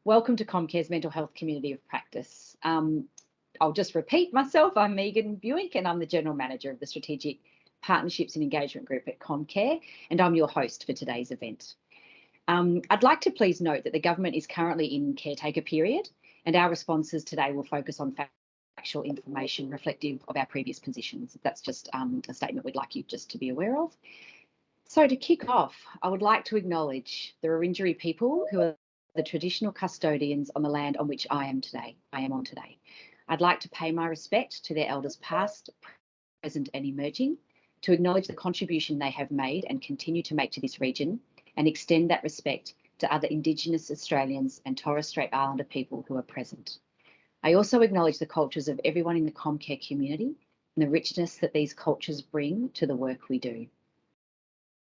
Welcome to Comcare's Mental Health Community of Practice. I'll just repeat myself. I'm Megan Buick and I'm the General Manager of the Strategic Partnerships and Engagement Group at Comcare, and I'm your host for today's event. I'd like to please note that the government is currently in caretaker period, and our responses today will focus on factual information reflective of our previous positions. That's just a statement we'd like you just to be aware of. So to kick off, I would like to acknowledge the Wurundjeri people who are the traditional custodians on the land on which I am on today. I'd like to pay my respect to their elders past, present and emerging, to acknowledge the contribution they have made and continue to make to this region, and extend that respect to other Indigenous Australians and Torres Strait Islander people who are present. I also acknowledge the cultures of everyone in the Comcare community and the richness that these cultures bring to the work we do.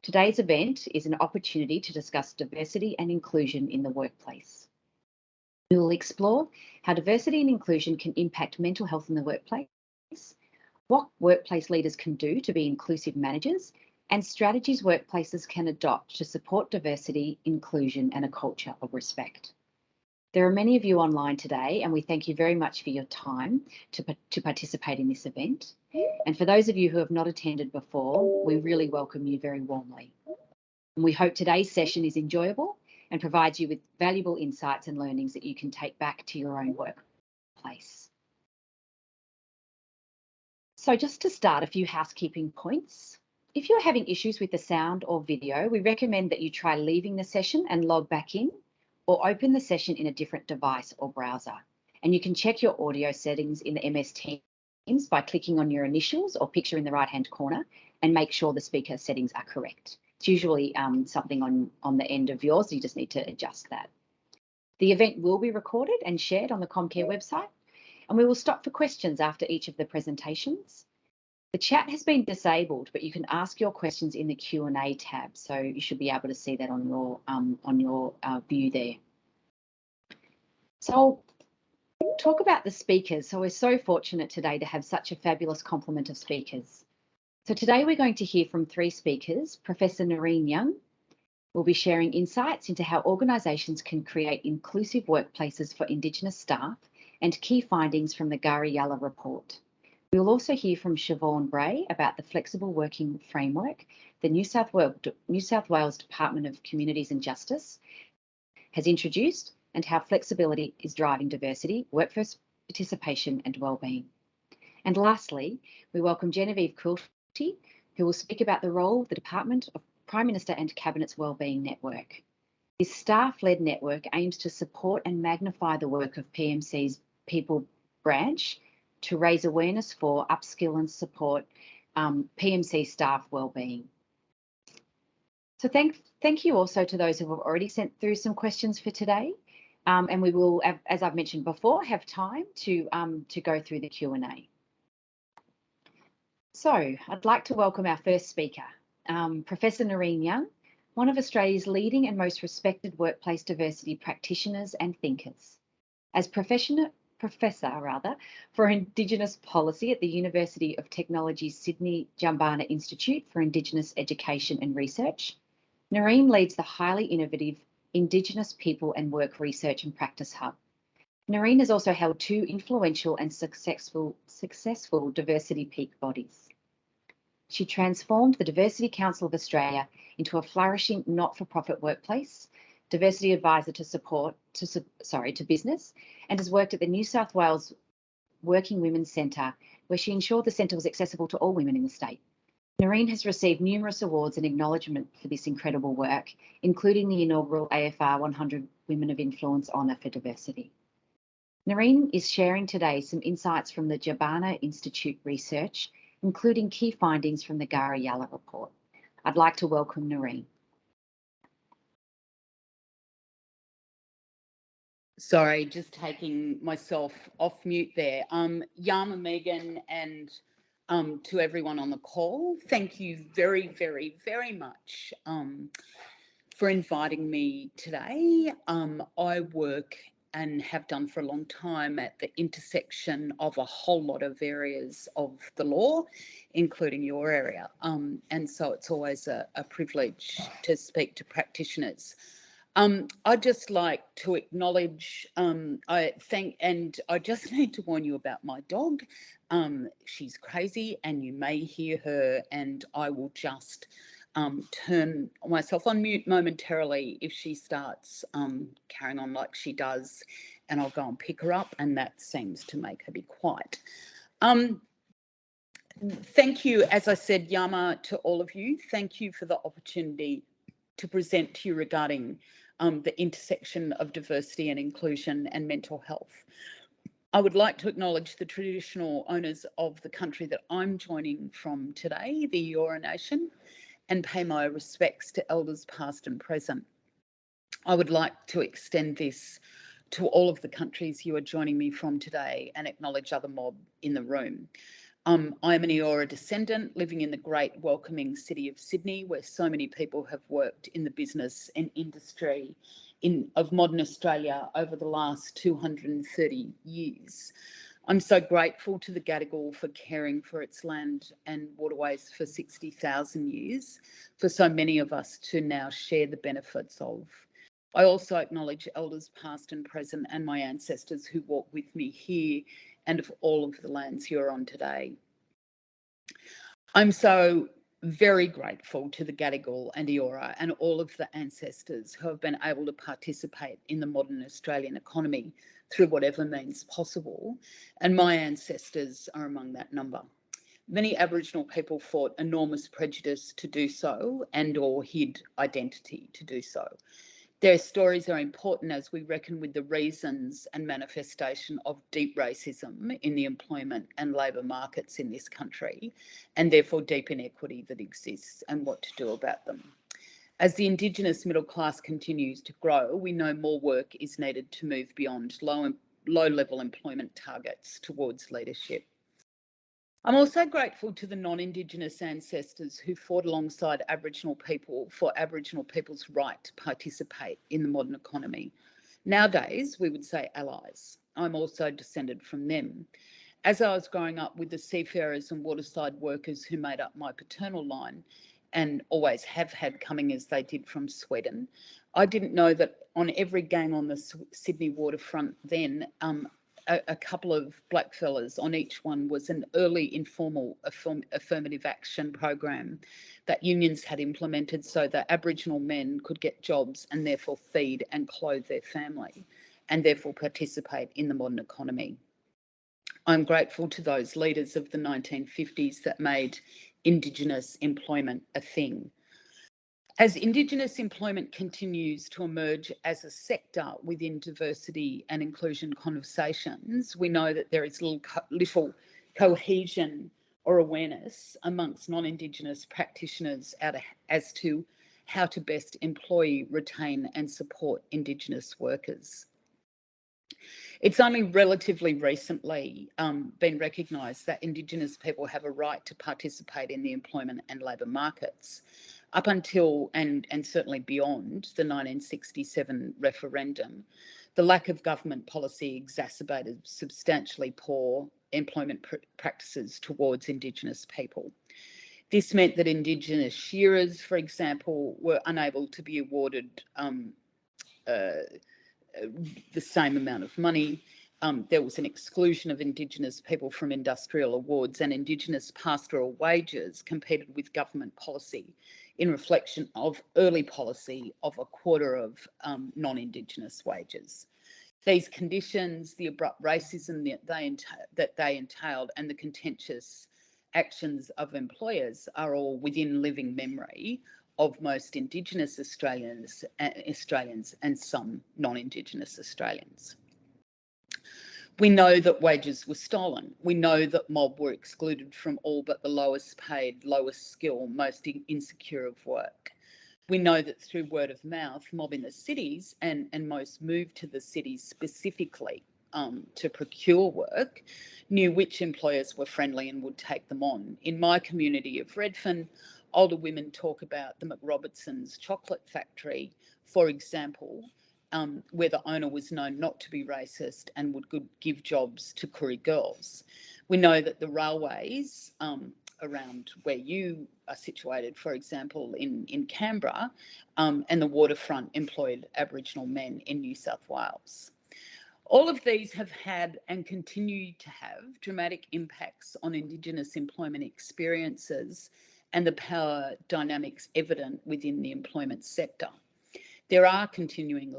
Today's event is an opportunity to discuss diversity and inclusion in the workplace. We will explore how diversity and inclusion can impact mental health in the workplace, what workplace leaders can do to be inclusive managers, and strategies workplaces can adopt to support diversity, inclusion, and a culture of respect. There are many of you online today, and we thank you very much for your time to participate in this event. And for those of you who have not attended before, we really welcome you very warmly. And we hope today's session is enjoyable and provides you with valuable insights and learnings that you can take back to your own workplace. So just to start, a few housekeeping points. If you're having issues with the sound or video, we recommend that you try leaving the session and log back in, or open the session in a different device or browser. And you can check your audio settings in the MS Teams by clicking on your initials or picture in the right-hand corner and make sure the speaker settings are correct. It's usually something on the end of yours, so you just need to adjust that. The event will be recorded and shared on the Comcare website, and we will stop for questions after each of the presentations. The chat has been disabled, but you can ask your questions in the Q&A tab, so you should be able to see that on your view there. So I'll talk about the speakers. So we're so fortunate today to have such a fabulous complement of speakers. So today we're going to hear from three speakers. Professor Noreen Young will be sharing insights into how organisations can create inclusive workplaces for Indigenous staff and key findings from the Garriella Report. We will also hear from Siobhan Bray about the flexible working framework the New South Wales Department of Communities and Justice has introduced and how flexibility is driving diversity, workforce participation and wellbeing. And lastly, we welcome Genevieve Quilty, who will speak about the role of the Department of Prime Minister and Cabinet's Wellbeing Network. This staff-led network aims to support and magnify the work of PMC's People branch to raise awareness for, upskill and support PMC staff wellbeing. So thank you also to those who have already sent through some questions for today. And we will, as I've mentioned before, have time to go through the Q&A. So I'd like to welcome our first speaker, Professor Noreen Young, one of Australia's leading and most respected workplace diversity practitioners and thinkers. As Professor for Indigenous Policy at the University of Technology's Sydney Jumbana Institute for Indigenous Education and Research, Noreen leads the highly innovative Indigenous People and Work Research and Practice Hub. Noreen has also held two influential and successful diversity peak bodies. She transformed the Diversity Council of Australia into a flourishing not-for-profit workplace, diversity advisor to business, and has worked at the New South Wales Working Women's Centre, where she ensured the centre was accessible to all women in the state. Noreen has received numerous awards and acknowledgement for this incredible work, including the inaugural AFR 100 Women of Influence Honour for Diversity. Noreen is sharing today some insights from the Jumbana Institute research, including key findings from the Garriella Report. I'd like to welcome Noreen. Sorry, just taking myself off mute there. Yama, Megan, and to everyone on the call, thank you very, very, very much for inviting me today. I work and have done for a long time at the intersection of a whole lot of areas of the law, including your area. And so it's always a privilege to speak to practitioners. I'd just like to acknowledge, I just need to warn you about my dog. She's crazy and you may hear her, and I will just turn myself on mute momentarily if she starts carrying on like she does, and I'll go and pick her up, and that seems to make her be quiet. Thank you, as I said, Yama, to all of you. Thank you for the opportunity to present to you regarding the intersection of diversity and inclusion and mental health. I would like to acknowledge the traditional owners of the country that I'm joining from today, the Eora Nation, and pay my respects to elders past and present. I would like to extend this to all of the countries you are joining me from today and acknowledge other mob in the room. I'm an Eora descendant living in the great welcoming city of Sydney, where so many people have worked in the business and industry of modern Australia over the last 230 years. I'm so grateful to the Gadigal for caring for its land and waterways for 60,000 years, for so many of us to now share the benefits of. I also acknowledge elders past and present and my ancestors who walk with me here and of all of the lands you're on today. I'm so very grateful to the Gadigal and Eora and all of the ancestors who have been able to participate in the modern Australian economy through whatever means possible, and my ancestors are among that number. Many Aboriginal people fought enormous prejudice to do so and or hid identity to do so. Their stories are important as we reckon with the reasons and manifestation of deep racism in the employment and labour markets in this country, and therefore deep inequity that exists and what to do about them. As the Indigenous middle class continues to grow, we know more work is needed to move beyond low-level employment targets towards leadership. I'm also grateful to the non-Indigenous ancestors who fought alongside Aboriginal people for Aboriginal people's right to participate in the modern economy. Nowadays, we would say allies. I'm also descended from them. As I was growing up with the seafarers and waterside workers who made up my paternal line, and always have had coming as they did from Sweden, I didn't know that on every gang on the Sydney waterfront then, a couple of blackfellas on each one was an early informal affirmative action program that unions had implemented so that Aboriginal men could get jobs and therefore feed and clothe their family and therefore participate in the modern economy. I'm grateful to those leaders of the 1950s that made Indigenous employment a thing. As Indigenous employment continues to emerge as a sector within diversity and inclusion conversations, we know that there is little cohesion or awareness amongst non-Indigenous practitioners as to how to best employ, retain and support Indigenous workers. It's only relatively recently been recognised that Indigenous people have a right to participate in the employment and labour markets. Up until and certainly beyond the 1967 referendum, the lack of government policy exacerbated substantially poor employment practices towards Indigenous people. This meant that Indigenous shearers, for example, were unable to be awarded the same amount of money. There was an exclusion of Indigenous people from industrial awards, and Indigenous pastoral wages competed with government policy in reflection of early policy of a quarter of non-Indigenous wages. These conditions, the abrupt racism that they entailed, and the contentious actions of employers are all within living memory of most Indigenous Australians and some non-Indigenous Australians. We know that wages were stolen. We know that mob were excluded from all but the lowest paid, lowest skill, most insecure of work. We know that through word of mouth, mob in the cities and most moved to the cities specifically to procure work, knew which employers were friendly and would take them on. In my community of Redfern, older women talk about the McRobertson's chocolate factory, for example, where the owner was known not to be racist and would give jobs to Koori girls. We know that the railways around where you are situated, for example, in Canberra, and the waterfront employed Aboriginal men in New South Wales. All of these have had and continue to have dramatic impacts on Indigenous employment experiences and the power dynamics evident within the employment sector. There are continuing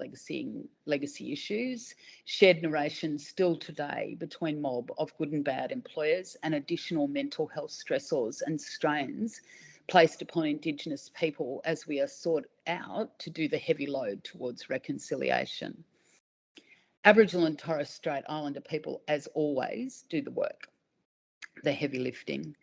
legacy issues, shared narrations still today between mob of good and bad employers, and additional mental health stressors and strains placed upon Indigenous people as we are sought out to do the heavy load towards reconciliation. Aboriginal and Torres Strait Islander people, as always, do the work, the heavy lifting.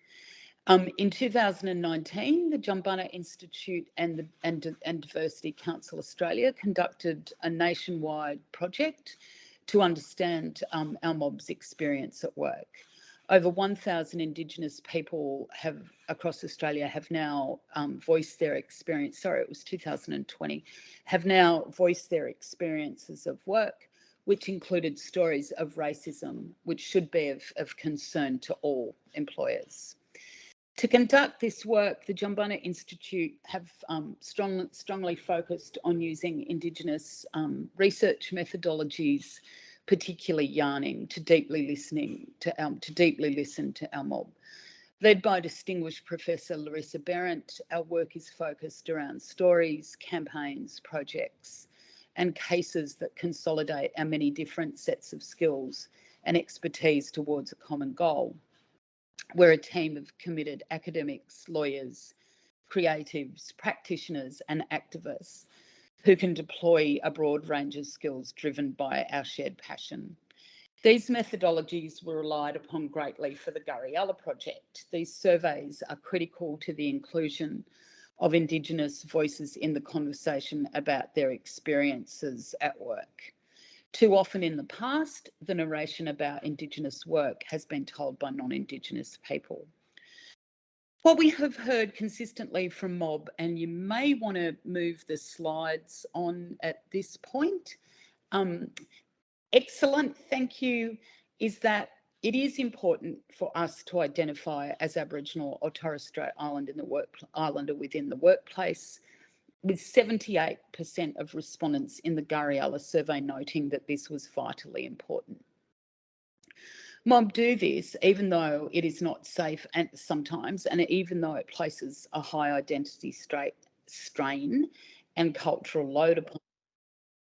In 2019, the Jumbunna Institute and Diversity Council Australia conducted a nationwide project to understand our mob's experience at work. Over 1,000 Indigenous people across Australia have now voiced their experience. Sorry, it was 2020. Have now voiced their experiences of work, which included stories of racism, which should be of concern to all employers. To conduct this work, the Jumbunna Institute have strongly focused on using Indigenous research methodologies, particularly yarning, to deeply listen to our mob. Led by distinguished Professor Larissa Berendt, our work is focused around stories, campaigns, projects, and cases that consolidate our many different sets of skills and expertise towards a common goal. We're a team of committed academics, lawyers, creatives, practitioners, and activists who can deploy a broad range of skills driven by our shared passion. These methodologies were relied upon greatly for the Garriella project. These surveys are critical to the inclusion of Indigenous voices in the conversation about their experiences at work. Too often in the past, the narration about Indigenous work has been told by non-Indigenous people. What we have heard consistently from mob, and you may want to move the slides on at this point, excellent, thank you, is that it is important for us to identify as Aboriginal or Torres Strait Islander within the workplace, with 78% of respondents in the Garriella survey noting that this was vitally important. Mob do this even though it is not safe and sometimes, and even though it places a high identity strain and cultural load upon.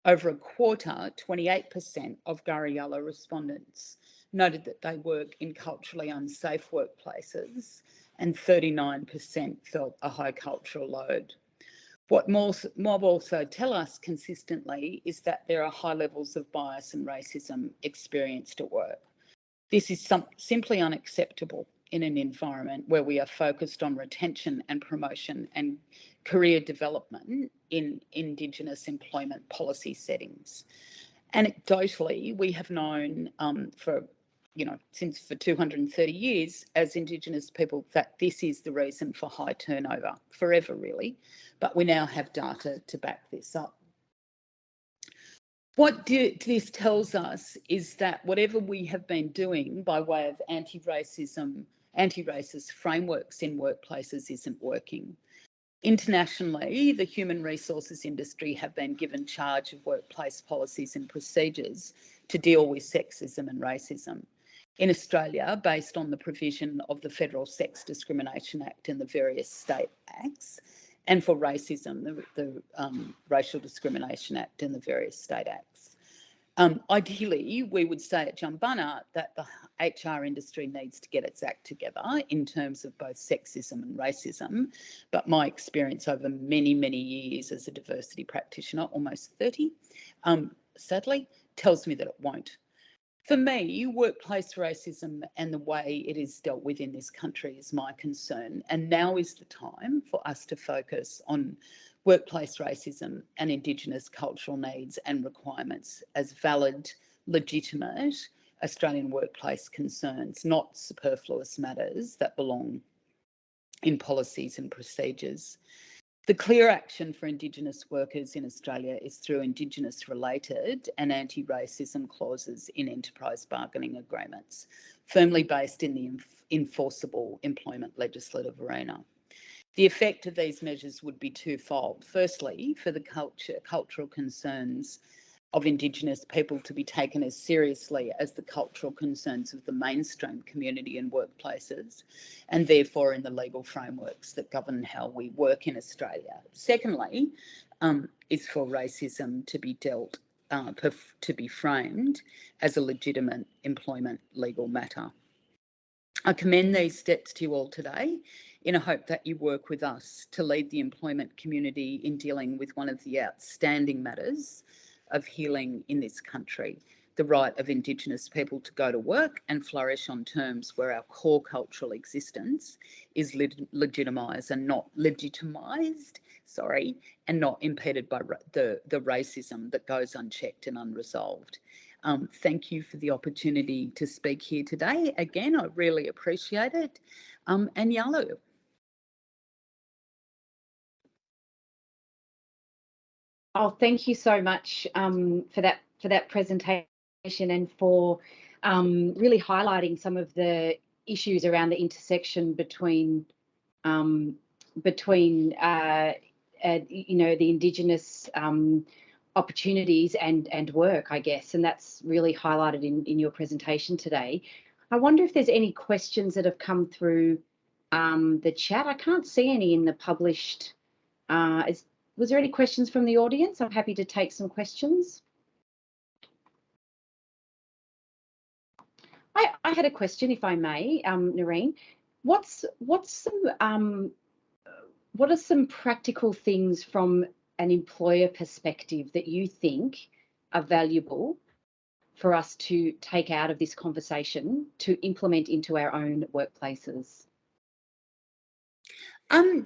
Over a quarter, 28% of Garriella respondents noted that they work in culturally unsafe workplaces, and 39% felt a high cultural load. What mob also tell us consistently is that there are high levels of bias and racism experienced at work. This is simply unacceptable in an environment where we are focused on retention and promotion and career development in Indigenous employment policy settings. Anecdotally, we have known for 230 years as Indigenous people that this is the reason for high turnover, forever really, but we now have data to back this up. What this tells us is that whatever we have been doing by way of anti-racist frameworks in workplaces isn't working. Internationally, the human resources industry have been given charge of workplace policies and procedures to deal with sexism and racism. In Australia, based on the provision of the Federal Sex Discrimination Act and the various state acts, and for racism, the Racial Discrimination Act and the various state acts. Ideally, we would say at Jumbunna that the HR industry needs to get its act together in terms of both sexism and racism, but my experience over many, many years as a diversity practitioner, almost 30, sadly, tells me that it won't. For me, workplace racism and the way it is dealt with in this country is my concern, and now is the time for us to focus on workplace racism and Indigenous cultural needs and requirements as valid, legitimate Australian workplace concerns, not superfluous matters that belong in policies and procedures. The clear action for Indigenous workers in Australia is through Indigenous-related and anti-racism clauses in enterprise bargaining agreements, firmly based in the enforceable employment legislative arena. The effect of these measures would be twofold. Firstly, for the cultural concerns of Indigenous people to be taken as seriously as the cultural concerns of the mainstream community and workplaces, and therefore in the legal frameworks that govern how we work in Australia. Secondly, is for racism to be to be framed as a legitimate employment legal matter. I commend these steps to you all today in a hope that you work with us to lead the employment community in dealing with one of the outstanding matters of healing in this country, the right of Indigenous people to go to work and flourish on terms where our core cultural existence is legitimised and not impeded by the racism that goes unchecked and unresolved. Thank you for the opportunity to speak here today. Again, I really appreciate it. And Yalu. Oh, thank you so much for that presentation and for really highlighting some of the issues around the intersection between the Indigenous opportunities and work, I guess, and that's really highlighted in your presentation today. I wonder if there's any questions that have come through the chat. I can't see any in the published. Was there any questions from the audience? I'm happy to take some questions. I had a question, if I may, Noreen. What are some practical things from an employer perspective that you think are valuable for us to take out of this conversation to implement into our own workplaces?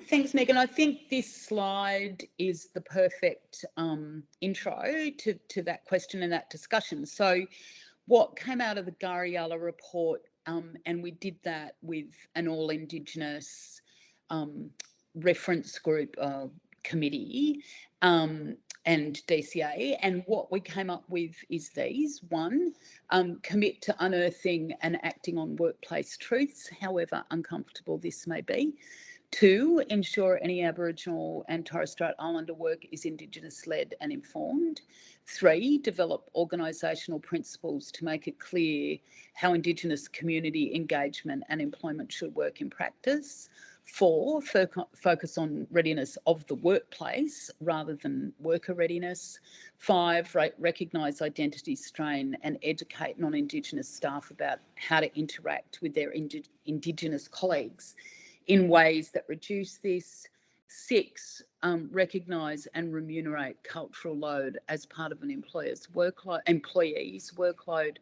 Thanks, Megan. I think this slide is the perfect intro to that question and that discussion. So what came out of the Garriella Report, and we did that with an all Indigenous reference group committee and DCA, and what we came up with is these. One, commit to unearthing and acting on workplace truths, however uncomfortable this may be. Two, ensure any Aboriginal and Torres Strait Islander work is Indigenous-led and informed. Three, develop organisational principles to make it clear how Indigenous community engagement and employment should work in practice. Four, focus on readiness of the workplace rather than worker readiness. Five, recognise identity strain and educate non-Indigenous staff about how to interact with their Indigenous colleagues in ways that reduce this. Six, recognise and remunerate cultural load as part of an employee's workload.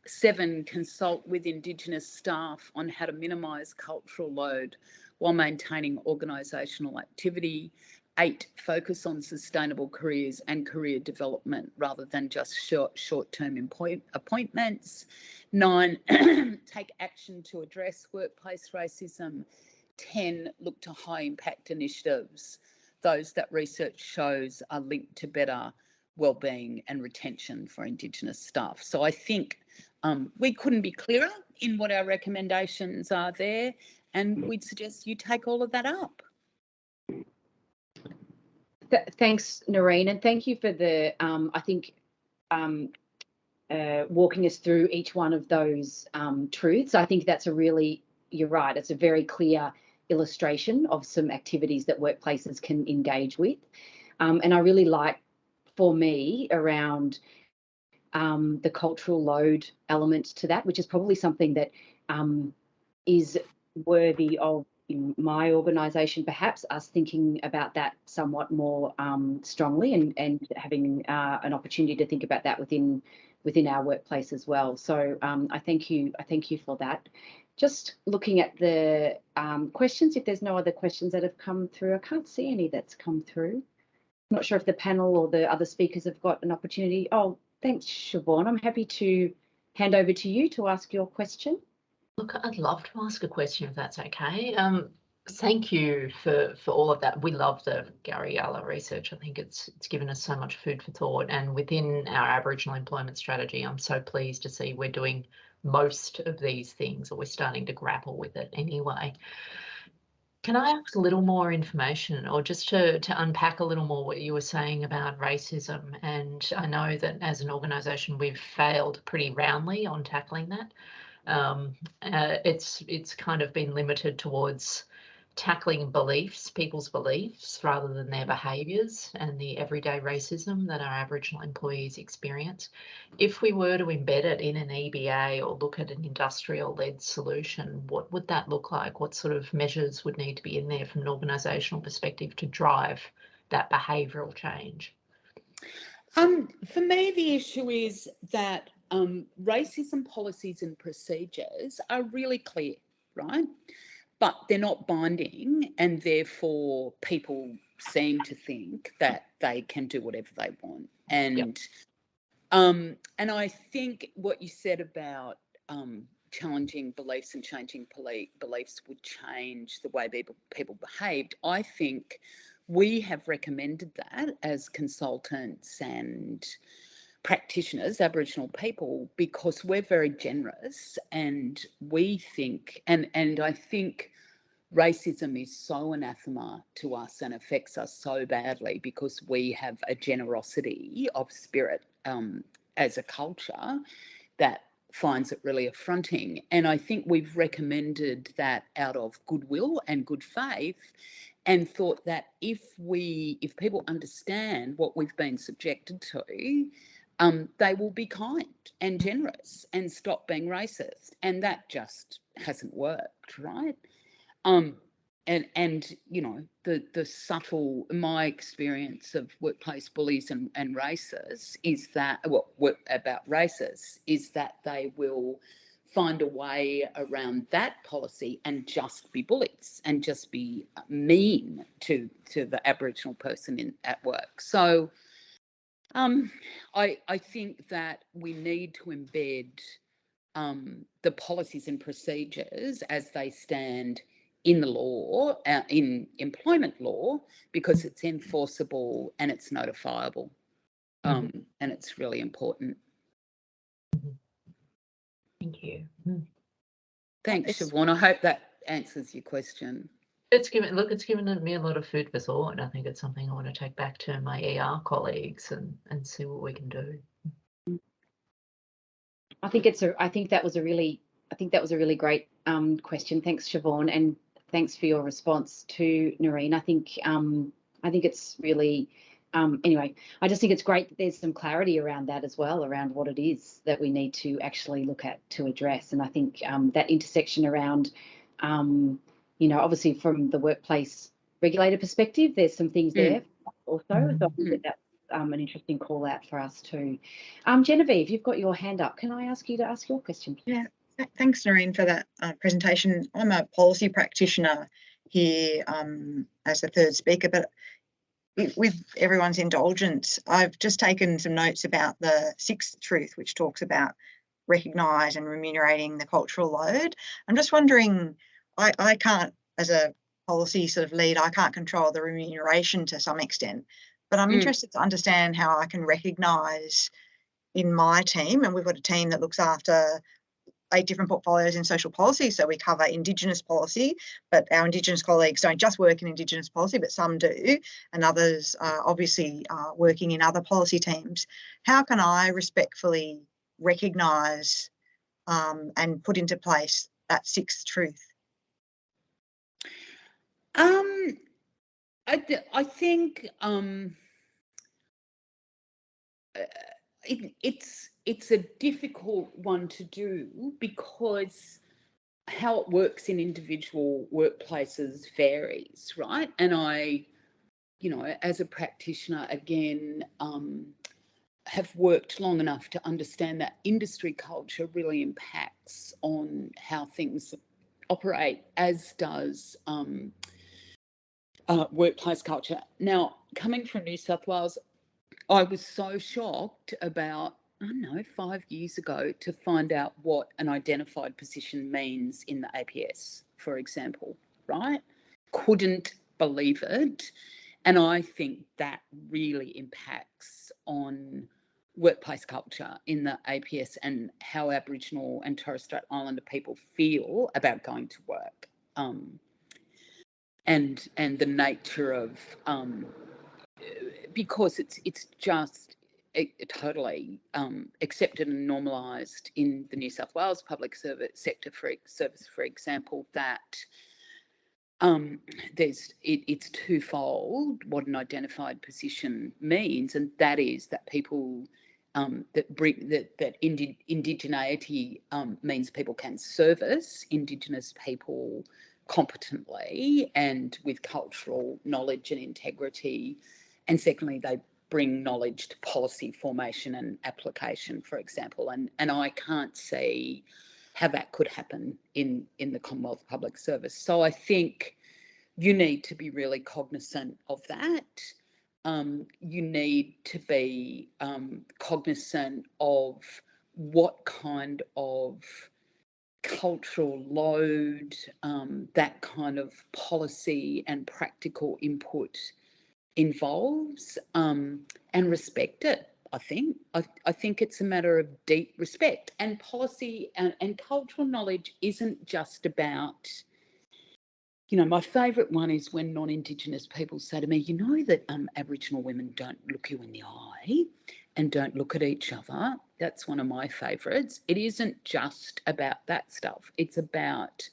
Seven, consult with Indigenous staff on how to minimise cultural load while maintaining organisational activity. Eight, focus on sustainable careers and career development rather than just short-term appointments. Nine, take action to address workplace racism. 10, look to high impact initiatives, those that research shows are linked to better wellbeing and retention for Indigenous staff. So I think we couldn't be clearer in what our recommendations are there, and we'd suggest you take all of that up. Thanks, Noreen, and thank you for the, walking us through each one of those truths. I think that's you're right, it's a very clear illustration of some activities that workplaces can engage with. And I really like, for me, around the cultural load element to that, which is probably something that is worthy of, in my organisation, perhaps us thinking about that somewhat more strongly and having an opportunity to think about that within our workplace as well. So I thank you for that. Just looking at the questions, if there's no other questions that have come through, I can't see any that's come through. I'm not sure if the panel or the other speakers have got an opportunity. Oh, thanks, Siobhan. I'm happy to hand over to you to ask your question. Look, I'd love to ask a question if that's okay. Thank you for all of that. We love the Garriella research. I think it's given us so much food for thought. And within our Aboriginal employment strategy, I'm so pleased to see we're doing most of these things, or we're starting to grapple with it anyway. Can I ask a little more information, or just to unpack a little more what you were saying about racism? And I know that as an organisation, we've failed pretty roundly on tackling that. It's kind of been limited towards tackling beliefs, people's beliefs, rather than their behaviours and the everyday racism that our Aboriginal employees experience. If we were to embed it in an EBA or look at an industrial-led solution, what would that look like? What sort of measures would need to be in there from an organisational perspective to drive that behavioural change? For me, the issue is that racism policies and procedures are really clear, right? But they're not binding, and therefore people seem to think that they can do whatever they want. Yep. And I think what you said about challenging beliefs and changing beliefs would change the way people behaved. I think we have recommended that as consultants and practitioners, Aboriginal people, because we're very generous, and we think, and I think racism is so anathema to us and affects us so badly because we have a generosity of spirit as a culture that finds it really affronting. And I think we've recommended that out of goodwill and good faith, and thought that if people understand what we've been subjected to, they will be kind and generous and stop being racist. And that just hasn't worked, right? And you know, the subtle, my experience of workplace bullies and racists is that, about racists, is that they will find a way around that policy and just be bullies and just be mean to the Aboriginal person at work. So I think that we need to embed the policies and procedures as they stand in the law, in employment law, because it's enforceable and it's notifiable, and it's really important. Thank you. Thanks, Siobhan. I hope that answers your question. It's given me a lot of food for thought. I think it's something I want to take back to my ER colleagues and see what we can do. I think that was a really great question. Thanks, Siobhan, and thanks for your response to Noreen. I think it's really anyway. I just think it's great that there's some clarity around that as well, around what it is that we need to actually look at to address. And I think that intersection around, obviously from the workplace regulator perspective, there's some things there also. So I think that's an interesting call out for us too. Genevieve, you've got your hand up. Can I ask you to ask your question, please? Yeah, thanks, Noreen, for that presentation. I'm a policy practitioner here as a third speaker, but with everyone's indulgence, I've just taken some notes about the sixth truth, which talks about recognise and remunerating the cultural load. I'm just wondering, I can't, as a policy sort of lead, I can't control the remuneration to some extent, but I'm interested to understand how I can recognise in my team, and we've got a team that looks after 8 different portfolios in social policy. So we cover Indigenous policy, but our Indigenous colleagues don't just work in Indigenous policy, but some do, and others are obviously working in other policy teams. How can I respectfully recognise and put into place that sixth truth? I think it's a difficult one to do because how it works in individual workplaces varies, right? And I, as a practitioner, again, have worked long enough to understand that industry culture really impacts on how things operate, as does workplace culture. Now, coming from New South Wales, I was so shocked about, 5 years ago, to find out what an identified position means in the APS, for example, right? couldn't believe it. And I think that really impacts on workplace culture in the APS and how Aboriginal and Torres Strait Islander people feel about going to work, and the nature of because it's just totally accepted and normalised in the New South Wales public service sector, for example, that it's twofold what an identified position means, and that is that people that indigeneity means people can service Indigenous people competently and with cultural knowledge and integrity, and secondly they bring knowledge to policy formation and application, for example, and I can't see how that could happen in the Commonwealth Public Service. So I think you need to be really cognizant of that. You need to be cognizant of what kind of cultural load, that kind of policy and practical input involves, and respect it. I think it's a matter of deep respect, and policy and cultural knowledge isn't just about, my favourite one is when non-Indigenous people say to me, you know that Aboriginal women don't look you in the eye and don't look at each other. That's one of my favourites. It isn't just about that stuff. It's about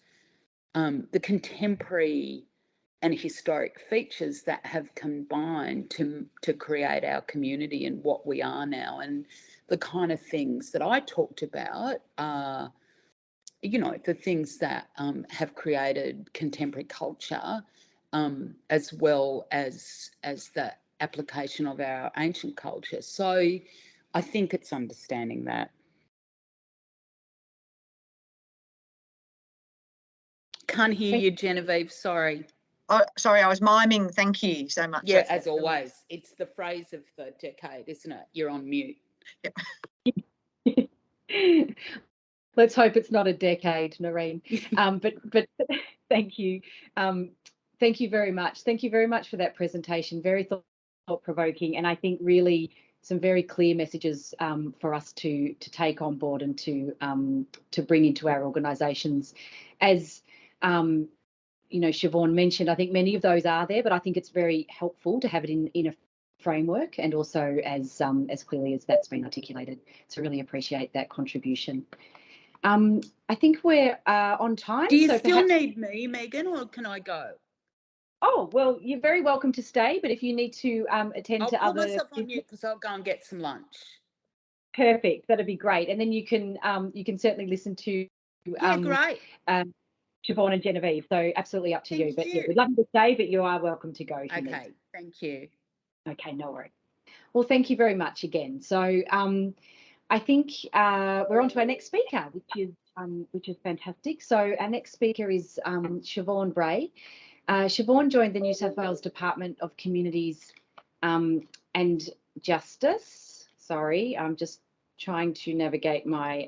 the contemporary and historic features that have combined to create our community and what we are now. And the kind of things that I talked about are, the things that have created contemporary culture, as well as the application of our ancient culture. So I think it's understanding that. Can't hear you, Genevieve, sorry. Oh, sorry, I was miming. Thank you so much. Yeah, as always. It's the phrase of the decade, isn't it? You're on mute. Yep. Let's hope it's not a decade, Noreen. But thank you. Thank you very much. Thank you very much for that presentation. Very thought-provoking, and I think really some very clear messages for us to take on board and to bring into our organisations. As Siobhan mentioned, I think many of those are there, but I think it's very helpful to have it in a framework and also as clearly as that's been articulated. So really appreciate that contribution. I think we're on time. Do you so still need me, Megan, or can I go? Oh, well, you're very welcome to stay, but if you need to attend to other... I'll put myself on mute because I'll go and get some lunch. Perfect, that'd be great. And then you can certainly listen to great. Siobhan and Genevieve, so absolutely up to you. But yeah, we'd love you to stay, but you are welcome to go if you need. Okay, thank you. Okay, no worries. Well, thank you very much again. So I think we're on to our next speaker, which is fantastic. So our next speaker is Siobhan Bray. Siobhan joined the New South Wales Department of Communities and Justice. Sorry, I'm just trying to navigate my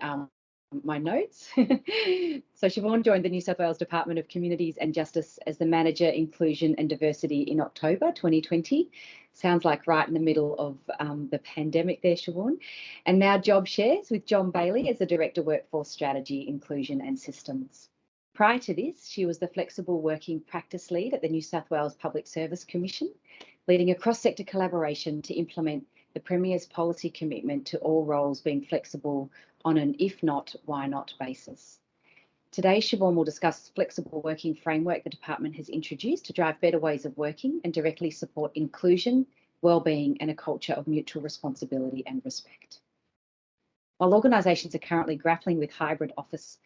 my notes. So Siobhan joined the New South Wales Department of Communities and Justice as the Manager, Inclusion and Diversity in October 2020. Sounds like right in the middle of the pandemic there, Siobhan. And now job shares with John Bailey as the Director, Workforce Strategy, Inclusion and Systems. Prior to this, she was the Flexible Working Practice Lead at the New South Wales Public Service Commission, leading a cross-sector collaboration to implement the Premier's policy commitment to all roles being flexible on an if not, why not basis. Today, Siobhan will discuss the flexible working framework the department has introduced to drive better ways of working and directly support inclusion, wellbeing and a culture of mutual responsibility and respect. While organisations are currently grappling with hybrid office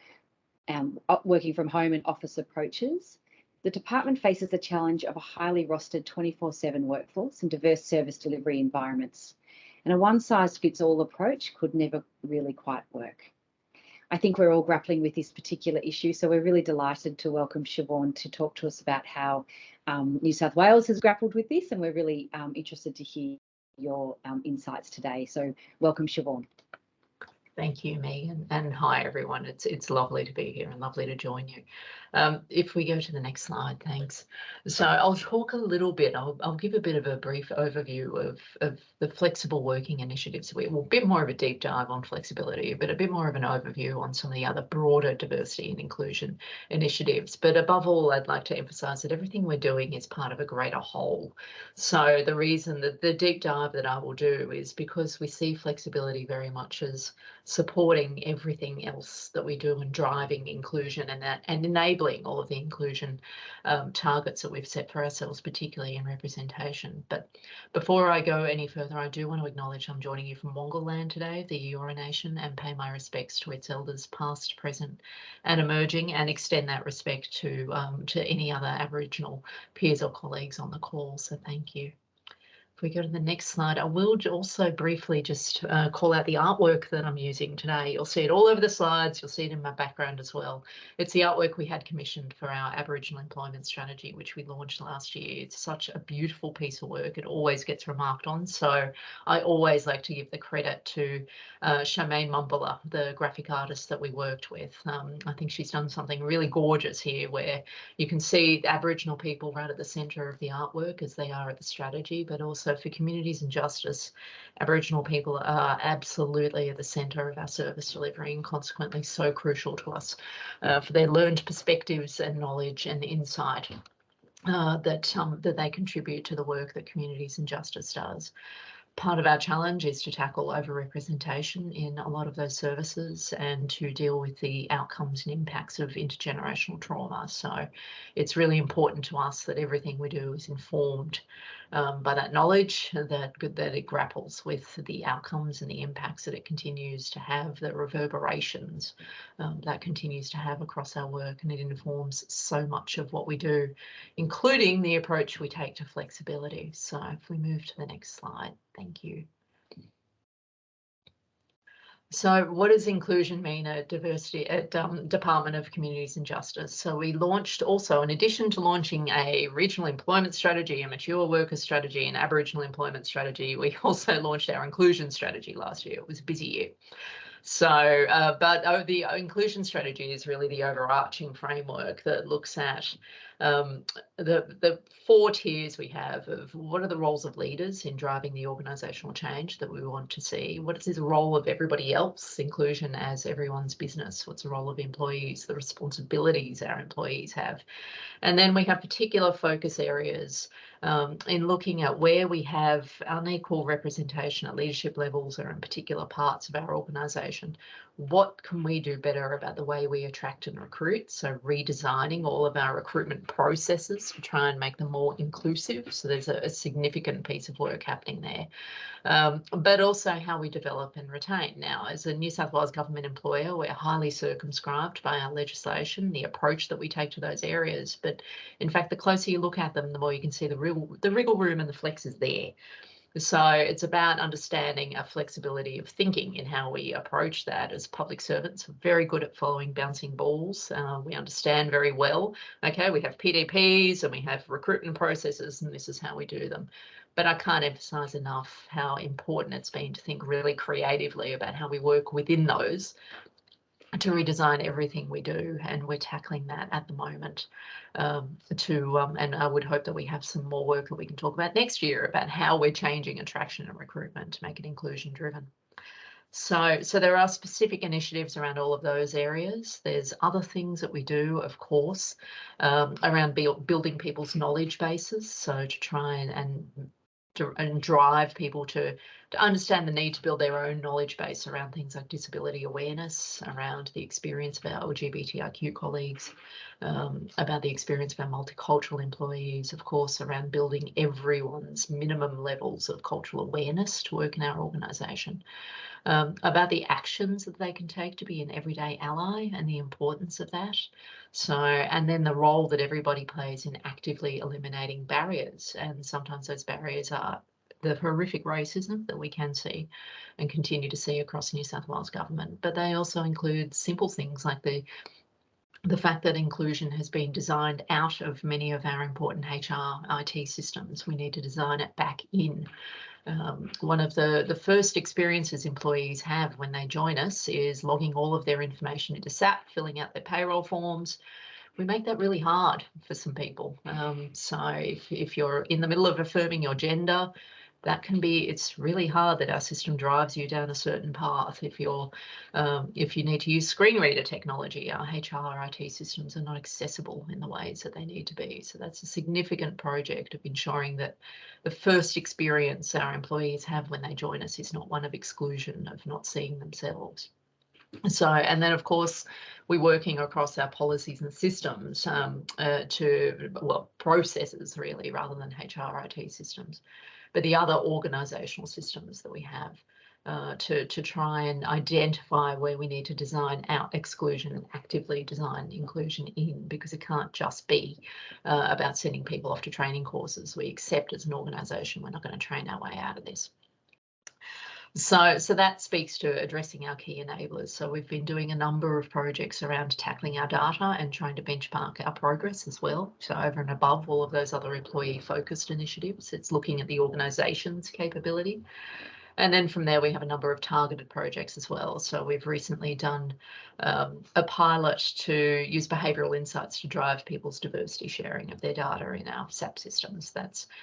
working from home and office approaches, the department faces the challenge of a highly rostered 24/7 workforce and diverse service delivery environments. And a one-size-fits-all approach could never really quite work. I think we're all grappling with this particular issue, so we're really delighted to welcome Siobhan to talk to us about how New South Wales has grappled with this, and we're really interested to hear your insights today. So welcome, Siobhan. Thank you, Megan, and hi everyone. It's lovely to be here and lovely to join you. If we go to the next slide, thanks. So I'll talk a little bit. I'll give a bit of a brief overview of the flexible working initiatives. Well, a bit more of a deep dive on flexibility, but a bit more of an overview on some of the other broader diversity and inclusion initiatives. But above all, I'd like to emphasise that everything we're doing is part of a greater whole. So the reason that the deep dive that I will do is because we see flexibility very much as supporting everything else that we do and driving inclusion and enabling all of the inclusion targets that we've set for ourselves, particularly in representation. But before I go any further, I do want to acknowledge I'm joining you from Wongal land today, the Eora Nation, and pay my respects to its elders past, present and emerging, and extend that respect to any other Aboriginal peers or colleagues on the call. So thank you. If we go to the next slide, I will also briefly just call out the artwork that I'm using today. You'll see it all over the slides. You'll see it in my background as well. It's the artwork we had commissioned for our Aboriginal employment strategy, which we launched last year. It's such a beautiful piece of work. It always gets remarked on. So I always like to give the credit to Charmaine Mumbala, the graphic artist that we worked with. I think she's done something really gorgeous here where you can see the Aboriginal people right at the centre of the artwork as they are at the strategy, but also for communities and justice, Aboriginal people are absolutely at the centre of our service delivery and consequently so crucial to us for their learned perspectives and knowledge and insight that they contribute to the work that communities and justice does. Part of our challenge is to tackle overrepresentation in a lot of those services and to deal with the outcomes and impacts of intergenerational trauma. So it's really important to us that everything we do is informed by that knowledge, that it grapples with the outcomes and the impacts that it continues to have, the reverberations that continues to have across our work, and it informs so much of what we do, including the approach we take to flexibility. So if we move to the next slide, thank you. So what does inclusion mean at Department of Communities and Justice? So we launched also, in addition to launching a regional employment strategy, a mature worker strategy, and Aboriginal employment strategy, we also launched our inclusion strategy last year. It was a busy year. So, but the inclusion strategy is really the overarching framework that looks at the 4 tiers we have of what are the roles of leaders in driving the organisational change that we want to see, what is the role of everybody else, inclusion as everyone's business, what's the role of employees, the responsibilities our employees have. And then we have particular focus areas in looking at where we have unequal representation at leadership levels or in particular parts of our organisation. What can we do better about the way we attract and recruit? So redesigning all of our recruitment processes to try and make them more inclusive. So there's a significant piece of work happening there. But also how we develop and retain. Now, as a New South Wales government employer, we're highly circumscribed by our legislation, the approach that we take to those areas. But in fact, the closer you look at them, the more you can see the wriggle room and the flex is there. So it's about understanding our flexibility of thinking in how we approach that as public servants. We're very good at following bouncing balls. We understand very well, okay, we have PDPs and we have recruitment processes and this is how we do them. But I can't emphasise enough how important it's been to think really creatively about how we work within those to redesign everything we do, and we're tackling that at the moment. And I would hope that we have some more work that we can talk about next year about how we're changing attraction and recruitment to make it inclusion driven. So there are specific initiatives around all of those areas. There's other things that we do, of course, around building people's knowledge bases. So to try and drive people to understand the need to build their own knowledge base around things like disability awareness, around the experience of our LGBTIQ colleagues, about the experience of our multicultural employees, of course, around building everyone's minimum levels of cultural awareness to work in our organisation, about the actions that they can take to be an everyday ally and the importance of that. So, and then the role that everybody plays in actively eliminating barriers. And sometimes those barriers are the horrific racism that we can see and continue to see across New South Wales government. But they also include simple things like the fact that inclusion has been designed out of many of our important HR IT systems. We need to design it back in. One of the first experiences employees have when they join us is logging all of their information into SAP, filling out their payroll forms. We make that really hard for some people. So if you're in the middle of affirming your gender, that can be, it's really hard that our system drives you down a certain path. If you need to use screen reader technology, our HR, IT systems are not accessible in the ways that they need to be. So that's a significant project of ensuring that the first experience our employees have when they join us is not one of exclusion, of not seeing themselves. So, and then of course, we're working across our policies and systems processes really, rather than HR IT systems, but the other organisational systems that we have to try and identify where we need to design out exclusion and actively design inclusion in, because it can't just be about sending people off to training courses. We accept as an organisation we're not going to train our way out of this. So that speaks to addressing our key enablers. So we've been doing a number of projects around tackling our data and trying to benchmark our progress as well. So over and above all of those other employee-focused initiatives, it's looking at the organisation's capability. And then from there, we have a number of targeted projects as well. So we've recently done a pilot to use behavioural insights to drive people's diversity sharing of their data in our SAP systems.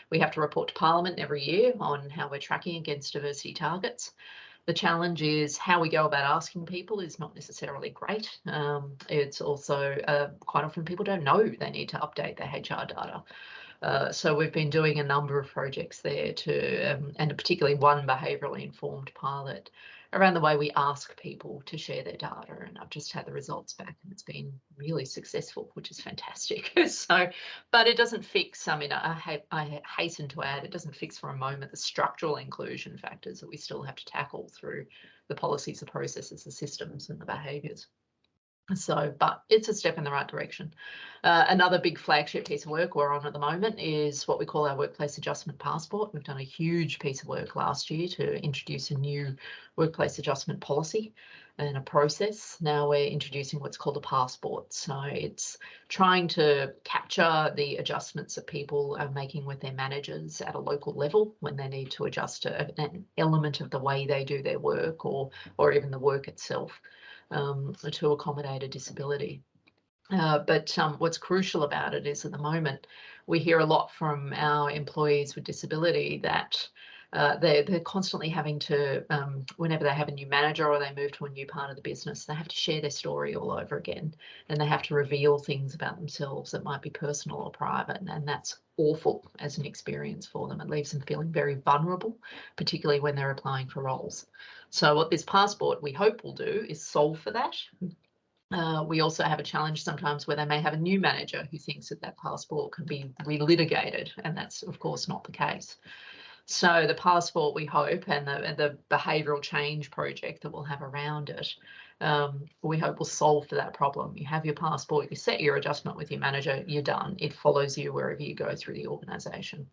We have to report to Parliament every year on how we're tracking against diversity targets. The challenge is how we go about asking people is not necessarily great. It's also quite often people don't know they need to update their HR data. So we've been doing a number of projects there and particularly one behaviourally informed pilot around the way we ask people to share their data. And I've just had the results back and it's been really successful, which is fantastic. But it doesn't fix, I hasten to add, it doesn't fix for a moment the structural inclusion factors that we still have to tackle through the policies, the processes, the systems and the behaviours. So, but it's a step in the right direction. Another big flagship piece of work we're on at the moment is what we call our workplace adjustment passport. We've done a huge piece of work last year to introduce a new workplace adjustment policy and a process. Now we're introducing what's called a passport. So it's trying to capture the adjustments that people are making with their managers at a local level when they need to adjust an element of the way they do their work or even the work itself. To accommodate a disability. But what's crucial about it is at the moment, we hear a lot from our employees with disability that they're constantly having to, whenever they have a new manager or they move to a new part of the business, they have to share their story all over again and they have to reveal things about themselves that might be personal or private, and that's awful as an experience for them. It leaves them feeling very vulnerable, particularly when they're applying for roles. So what this passport we hope will do is solve for that. We also have a challenge sometimes where they may have a new manager who thinks that passport can be relitigated, and that's of course not the case. So the passport, we hope, and the behavioural change project that we'll have around it, we hope will solve for that problem. You have your passport, you set your adjustment with your manager, you're done. It follows you wherever you go through the organisation.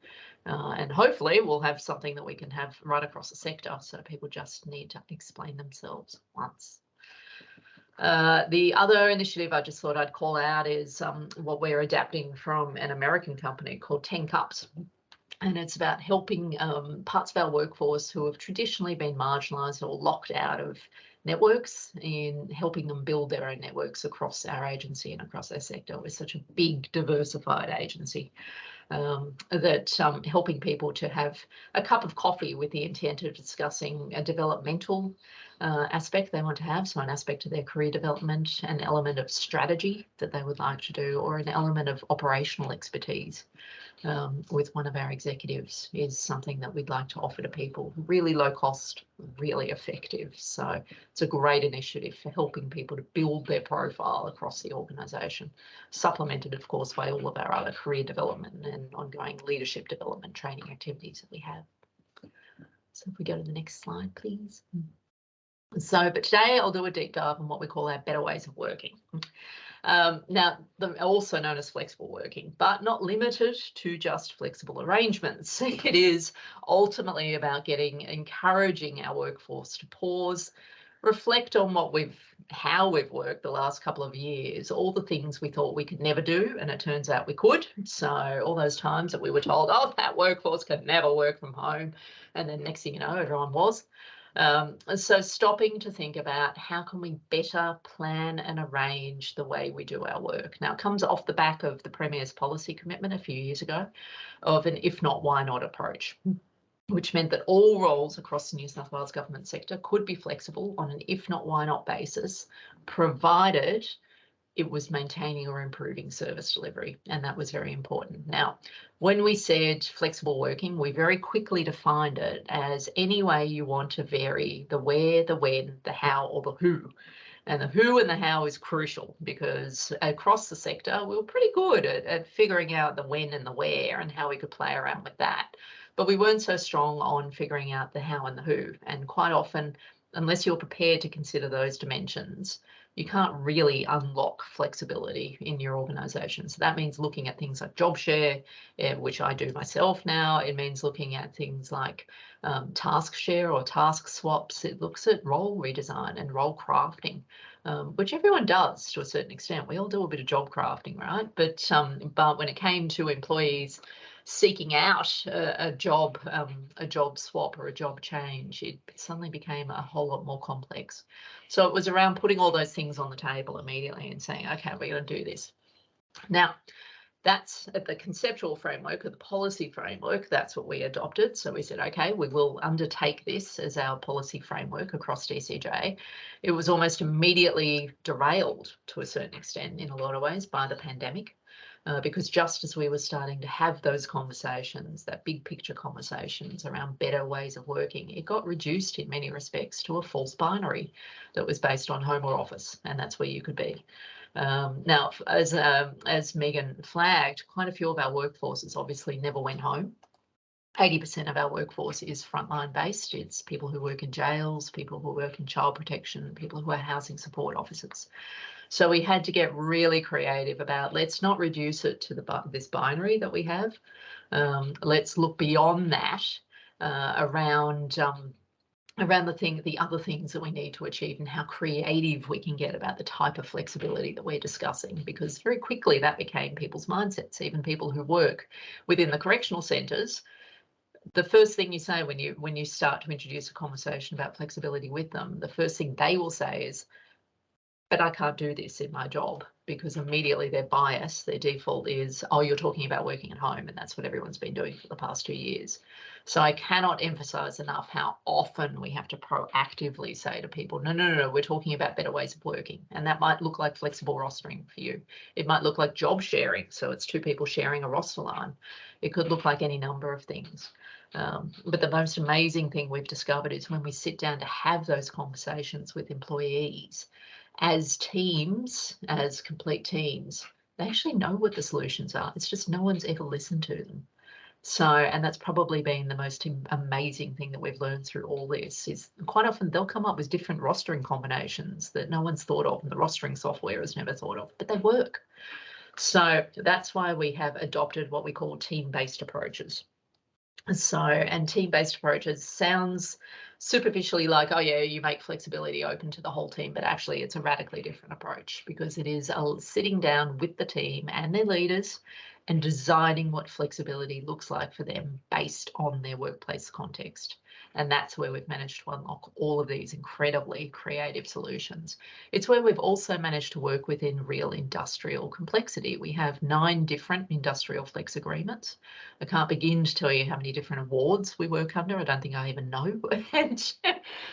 And hopefully we'll have something that we can have right across the sector, so people just need to explain themselves once. The other initiative I just thought I'd call out is what we're adapting from an American company called 10 Cups. And it's about helping parts of our workforce who have traditionally been marginalised or locked out of networks, in helping them build their own networks across our agency and across our sector. We're such a big, diversified agency that helping people to have a cup of coffee with the intent of discussing a developmental aspect they want to have, so an aspect of their career development, an element of strategy that they would like to do, or an element of operational expertise with one of our executives is something that we'd like to offer to people. Really low cost, really effective. So it's a great initiative for helping people to build their profile across the organisation, supplemented of course by all of our other career development and ongoing leadership development training activities that we have. So if we go to the next slide, please. So, but today I'll do a deep dive on what we call our better ways of working. Now, also known as flexible working, but not limited to just flexible arrangements. It is ultimately about encouraging our workforce to pause, reflect on how we've worked the last couple of years, all the things we thought we could never do, and it turns out we could. So all those times that we were told, oh, that workforce can never work from home, and then next thing you know, everyone was. So stopping to think about how can we better plan and arrange the way we do our work. Now, it comes off the back of the Premier's policy commitment a few years ago of an if not, why not approach, which meant that all roles across the New South Wales government sector could be flexible on an if not, why not basis, provided it was maintaining or improving service delivery, and that was very important. Now, when we said flexible working, we very quickly defined it as any way you want to vary the where, the when, the how, or the who. And the who and the how is crucial because across the sector, we were pretty good at figuring out the when and the where and how we could play around with that. But we weren't so strong on figuring out the how and the who. And quite often, unless you're prepared to consider those dimensions, you can't really unlock flexibility in your organisation. So that means looking at things like job share, which I do myself now. It means looking at things like task share or task swaps. It looks at role redesign and role crafting, which everyone does to a certain extent. We all do a bit of job crafting, right? But when it came to employees seeking out a job swap or a job change, it suddenly became a whole lot more complex. So it was around putting all those things on the table immediately and saying, okay, we're going to do this. Now, that's at the conceptual framework or the policy framework. That's what we adopted. So we said, okay, we will undertake this as our policy framework across DCJ. It was almost immediately derailed to a certain extent in a lot of ways by the pandemic. Because just as we were starting to have those conversations, that big picture conversations around better ways of working, it got reduced in many respects to a false binary that was based on home or office, and that's where you could be. Now, as Megan flagged, quite a few of our workforces obviously never went home. 80% of our workforce is frontline based. It's people who work in jails, people who work in child protection, people who are housing support officers. So we had to get really creative about, let's not reduce it to this binary that we have. Let's look beyond that around the other things that we need to achieve and how creative we can get about the type of flexibility that we're discussing, because very quickly that became people's mindsets. Even people who work within the correctional centres, the first thing you say when you start to introduce a conversation about flexibility with them, the first thing they will say is, but I can't do this in my job, because immediately their bias, their default is, oh, you're talking about working at home, and that's what everyone's been doing for the past 2 years. So I cannot emphasize enough how often we have to proactively say to people, no, we're talking about better ways of working. And that might look like flexible rostering for you. It might look like job sharing. So it's 2 people sharing a roster line. It could look like any number of things. But the most amazing thing we've discovered is when we sit down to have those conversations with employees, as teams, as complete teams, they actually know what the solutions are. It's just no one's ever listened to them. So, and that's probably been the most amazing thing that we've learned through all this, is quite often they'll come up with different rostering combinations that no one's thought of and the rostering software has never thought of, but they work. So that's why we have adopted what we call team-based approaches. So, and team-based approaches sounds superficially like, oh yeah, you make flexibility open to the whole team, but actually it's a radically different approach, because it is sitting down with the team and their leaders and designing what flexibility looks like for them based on their workplace context. And that's where we've managed to unlock all of these incredibly creative solutions. It's where we've also managed to work within real industrial complexity. We have 9 different industrial flex agreements. I can't begin to tell you how many different awards we work under. I don't think I even know.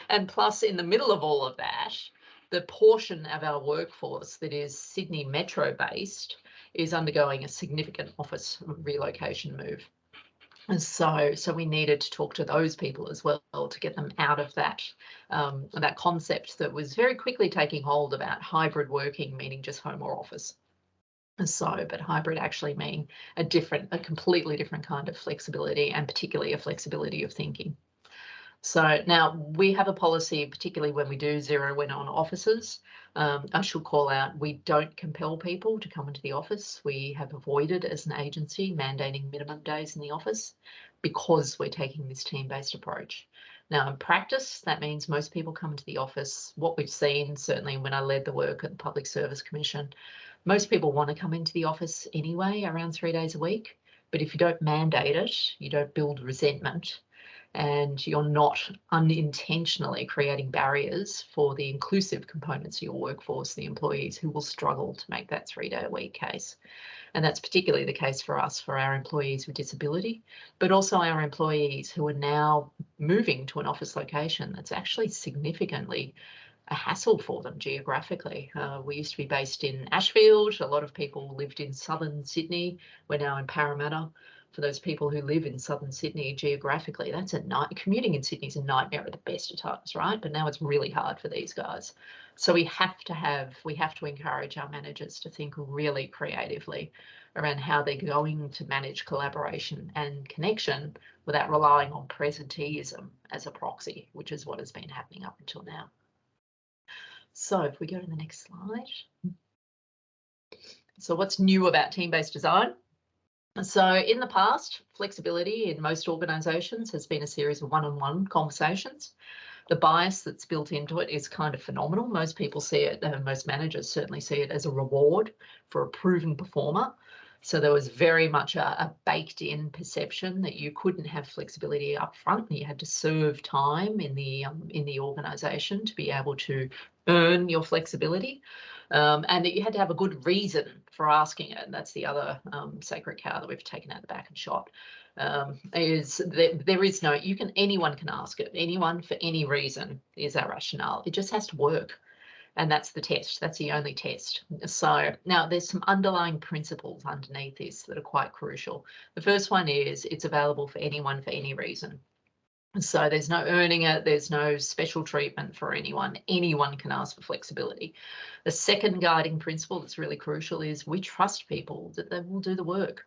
And plus, in the middle of all of that, the portion of our workforce that is Sydney Metro based is undergoing a significant office relocation move. And so we needed to talk to those people as well to get them out of that that concept that was very quickly taking hold about hybrid working, meaning just home or office. So, but hybrid actually meaning a completely different kind of flexibility, and particularly a flexibility of thinking. So now we have a policy, particularly when we do zero in on offices. I should call out, we don't compel people to come into the office. We have avoided as an agency mandating minimum days in the office, because we're taking this team-based approach. Now, in practice, that means most people come into the office. What we've seen, certainly when I led the work at the Public Service Commission, most people want to come into the office anyway, around 3 days a week. But if you don't mandate it, you don't build resentment, and you're not unintentionally creating barriers for the inclusive components of your workforce, the employees who will struggle to make that 3-day-a-week case. And that's particularly the case for us, for our employees with disability, but also our employees who are now moving to an office location that's actually significantly a hassle for them geographically. We used to be based in Ashfield. A lot of people lived in southern Sydney. We're now in Parramatta. For those people who live in southern Sydney geographically, that's a commuting in Sydney is a nightmare at the best of times, right? But now it's really hard for these guys. So we have to encourage our managers to think really creatively around how they're going to manage collaboration and connection without relying on presenteeism as a proxy, which is what has been happening up until now. So if we go to the next slide. So what's new about team-based design? So in the past, flexibility in most organisations has been a series of one-on-one conversations. The bias that's built into it is kind of phenomenal. Most people see it, and most managers certainly see it as a reward for a proven performer. So there was very much a baked-in perception that you couldn't have flexibility up front, and you had to serve time in the organisation to be able to earn your flexibility. And that you had to have a good reason for asking it. And that's the other sacred cow that we've taken out the back and shot. Is that there is no, anyone can ask it. Anyone for any reason is our rationale. It just has to work. And that's the test. That's the only test. So now there's some underlying principles underneath this that are quite crucial. The first one is it's available for anyone for any reason. So there's no earning it, there's no special treatment for anyone. Anyone can ask for flexibility. The second guiding principle that's really crucial is we trust people that they will do the work.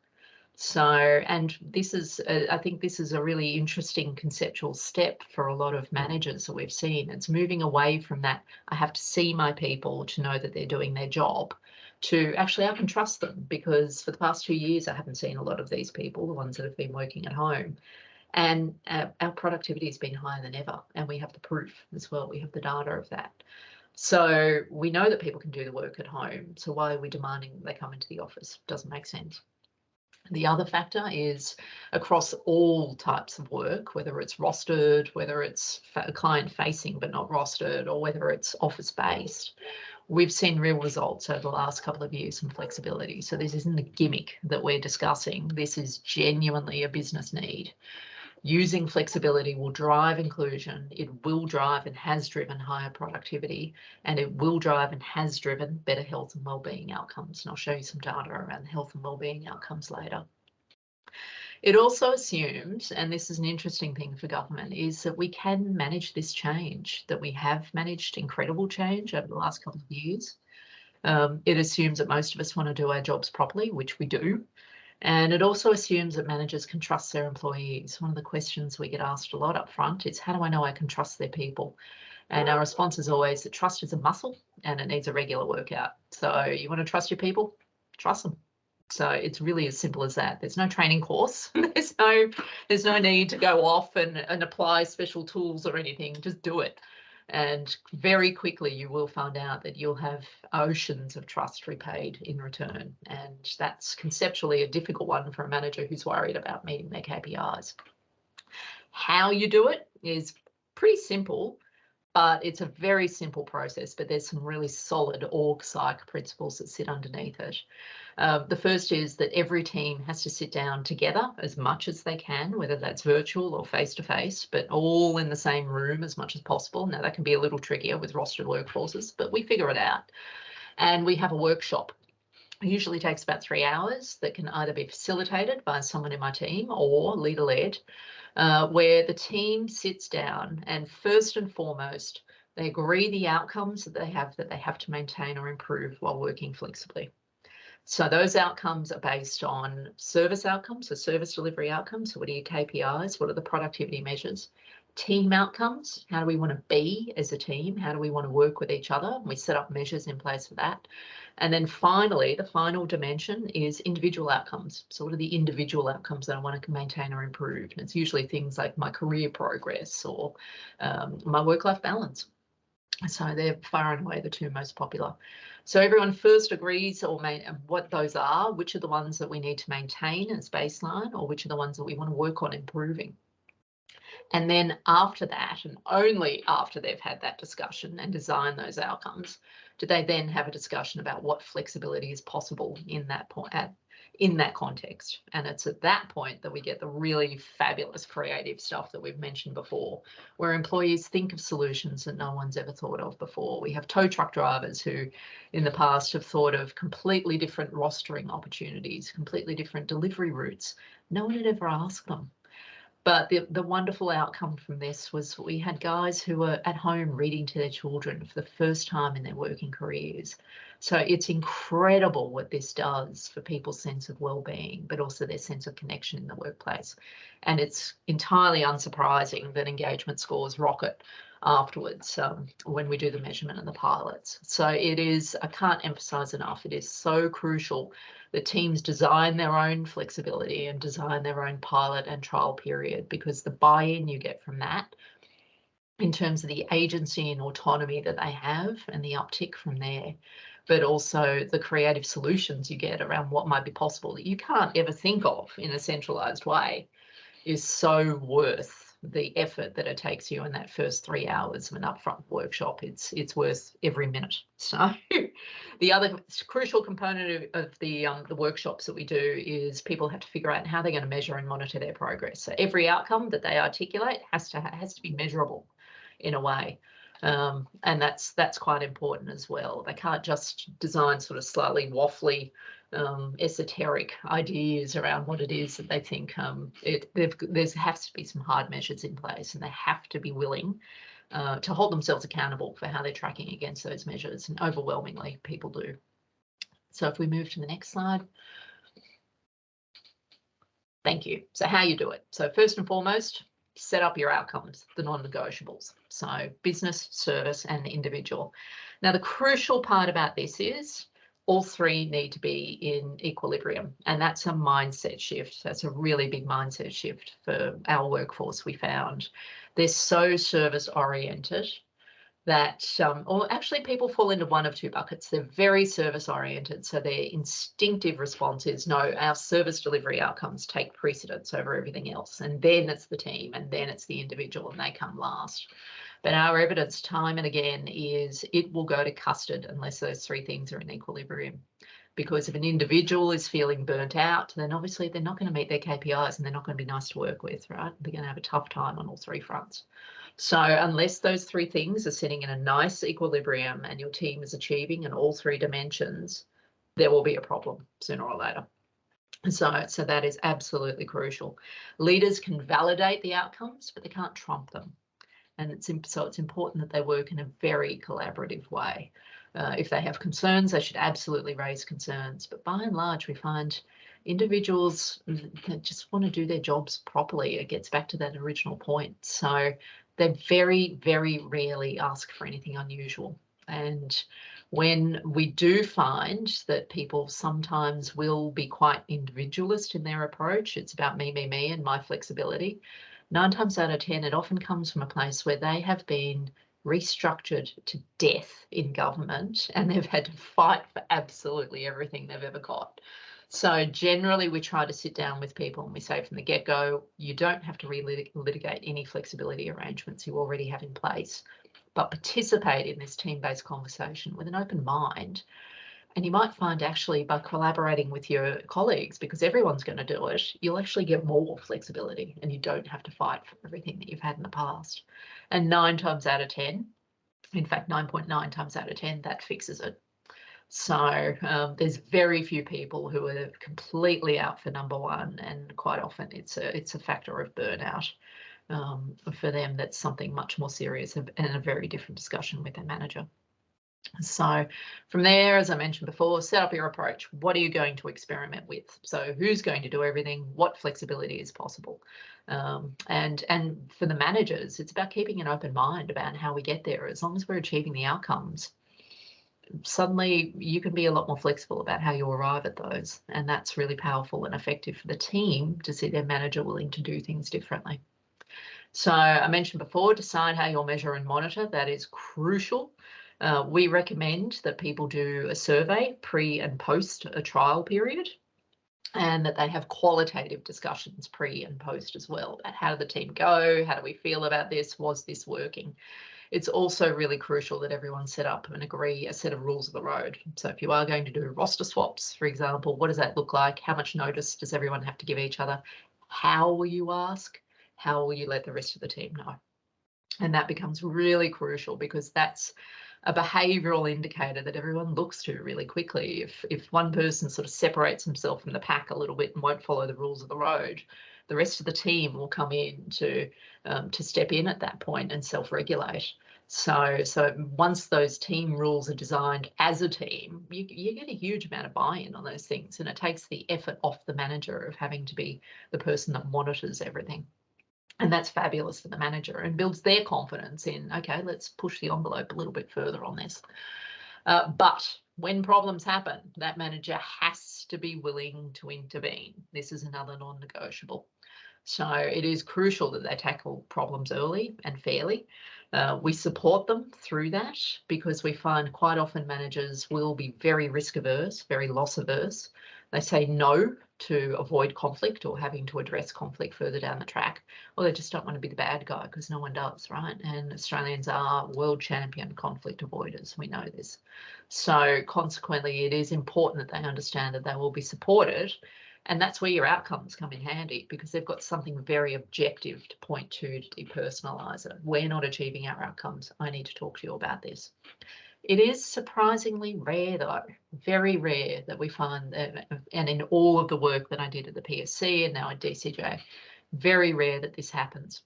So, and this is, I think this is a really interesting conceptual step for a lot of managers that we've seen. It's moving away from that, I have to see my people to know that they're doing their job, to actually I can trust them, because for the past 2 years, I haven't seen a lot of these people, the ones that have been working at home. And our productivity has been higher than ever, and we have the proof as well. We have the data of that. So we know that people can do the work at home. So why are we demanding they come into the office? Doesn't make sense. The other factor is across all types of work, whether it's rostered, whether it's client facing but not rostered, or whether it's office based, we've seen real results over the last couple of years in flexibility. So this isn't a gimmick that we're discussing. This is genuinely a business need. Using flexibility will drive inclusion, it will drive and has driven higher productivity, and it will drive and has driven better health and wellbeing outcomes. And I'll show you some data around the health and wellbeing outcomes later. It also assumes, and this is an interesting thing for government, is that we can manage this change, that we have managed incredible change over the last couple of years. It assumes that most of us want to do our jobs properly, which we do. And it also assumes that managers can trust their employees. One of the questions we get asked a lot up front is, how do I know I can trust their people? And our response is always that trust is a muscle and it needs a regular workout. So you want to trust your people, trust them. So it's really as simple as that. There's no training course. There's no need to go off and apply special tools or anything. Just do it. And very quickly you will find out that you'll have oceans of trust repaid in return. And that's conceptually a difficult one for a manager who's worried about meeting their KPIs. How you do it is pretty simple, but it's a very simple process, but there's some really solid org psych principles that sit underneath it. The first is that every team has to sit down together as much as they can, whether that's virtual or face-to-face, but all in the same room as much as possible. Now, that can be a little trickier with rostered workforces, but we figure it out. And we have a workshop. It usually takes about 3 hours that can either be facilitated by someone in my team or leader-led, where the team sits down and first and foremost, they agree the outcomes that they have to maintain or improve while working flexibly. So those outcomes are based on service outcomes, so service delivery outcomes. So what are your KPIs? What are the productivity measures? team outcomes. How do we want to be as a team? How do we want to work with each other? We set up measures in place for that. And then finally, the final dimension is individual outcomes. So what are the individual outcomes that I want to maintain or improve? And it's usually things like my career progress or my work-life balance. So they're far and away the two most popular. So everyone first agrees or what those are, which are the ones that we need to maintain as baseline, or which are the ones that we want to work on improving. And then after that, and only after they've had that discussion and designed those outcomes, do they then have a discussion about what flexibility is possible in that point, in that context. And it's at that point that we get the really fabulous creative stuff that we've mentioned before, where employees think of solutions that no one's ever thought of before. We have tow truck drivers who in the past have thought of completely different rostering opportunities, completely different delivery routes. No one had ever asked them. But the wonderful outcome from this was we had guys who were at home reading to their children for the first time in their working careers. So it's incredible what this does for people's sense of well-being, but also their sense of connection in the workplace. And it's entirely unsurprising that engagement scores rocket afterwards when we do the measurement and the pilots. So it is, I can't emphasize enough, it is so crucial that teams design their own flexibility and design their own pilot and trial period, because the buy-in you get from that in terms of the agency and autonomy that they have and the uptick from there, but also the creative solutions you get around what might be possible that you can't ever think of in a centralized way, is so worth the effort that it takes you in that first 3 hours of an upfront workshop. It's worth every minute. So the other crucial component of the workshops that we do is people have to figure out how they're going to measure and monitor their progress. So every outcome that they articulate has to be measurable in a way. And that's quite important as well. They can't just design sort of slightly waffly, esoteric ideas around what it is that they think. There has to be some hard measures in place, and they have to be willing to hold themselves accountable for how they're tracking against those measures, and overwhelmingly people do. So if we move to the next slide. Thank you. So how you do it. So first and foremost, set up your outcomes, the non-negotiables. So business, service, and individual. Now, the crucial part about this is all three need to be in equilibrium, and that's a mindset shift. That's a really big mindset shift for our workforce, we found. They're so service oriented that, or actually people fall into one of two buckets. They're very service oriented. So their instinctive response is, no, our service delivery outcomes take precedence over everything else. And then it's the team, and then it's the individual, and they come last. But our evidence time and again is it will go to custard unless those three things are in equilibrium. Because if an individual is feeling burnt out, then obviously they're not going to meet their KPIs and they're not going to be nice to work with, right? They're going to have a tough time on all three fronts. So unless those three things are sitting in a nice equilibrium and your team is achieving in all three dimensions, there will be a problem sooner or later. So that is absolutely crucial. Leaders can validate the outcomes, but they can't trump them. And it's important that they work in a very collaborative way. If they have concerns, they should absolutely raise concerns. But by and large, we find individuals that just want to do their jobs properly. It gets back to that original point. So they very, very rarely ask for anything unusual. And when we do find that people sometimes will be quite individualist in their approach, it's about me, and my flexibility. 9 times out of 10, it often comes from a place where they have been restructured to death in government and they've had to fight for absolutely everything they've ever got. So generally we try to sit down with people and we say from the get-go, you don't have to relitigate any flexibility arrangements you already have in place, but participate in this team-based conversation with an open mind. And you might find actually by collaborating with your colleagues, because everyone's going to do it, you'll actually get more flexibility and you don't have to fight for everything that you've had in the past. And 9 times out of 10, in fact, 9.9 times out of 10, that fixes it. So there's very few people who are completely out for number one, and quite often it's a factor of burnout. For them, that's something much more serious and a very different discussion with their manager. So from there, as I mentioned before, set up your approach. What are you going to experiment with? So who's going to do everything? What flexibility is possible? And for the managers, it's about keeping an open mind about how we get there. As long as we're achieving the outcomes, suddenly you can be a lot more flexible about how you arrive at those. And that's really powerful and effective for the team to see their manager willing to do things differently. So I mentioned before, decide how you'll measure and monitor. That is crucial. We recommend that people do a survey pre and post a trial period, and that they have qualitative discussions pre and post as well about how did the team go, how do we feel about this, was this working. It's also really crucial that everyone set up and agree a set of rules of the road. So if you are going to do roster swaps, for example, what does that look like? How much notice does everyone have to give each other? How will you ask? How will you let the rest of the team know? And that becomes really crucial, because that's a behavioural indicator that everyone looks to really quickly. If one person sort of separates himself from the pack a little bit and won't follow the rules of the road, the rest of the team will come in to step in at that point and self-regulate. So once those team rules are designed as a team, you get a huge amount of buy-in on those things, and it takes the effort off the manager of having to be the person that monitors everything. And that's fabulous for the manager and builds their confidence in, okay, let's push the envelope a little bit further on this. But when problems happen, that manager has to be willing to intervene. This is another non-negotiable. So it is crucial that they tackle problems early and fairly. We support them through that, because we find quite often managers will be very risk averse, very loss averse. They say no to avoid conflict or having to address conflict further down the track, or they just don't want to be the bad guy, because no one does, right? And Australians are world champion conflict avoiders. We know this. So consequently, it is important that they understand that they will be supported. And that's where your outcomes come in handy, because they've got something very objective to point to depersonalise it. We're not achieving our outcomes. I need to talk to you about this. It is surprisingly rare, though, very rare, that we find, and in all of the work that I did at the PSC and now at DCJ, very rare that this happens.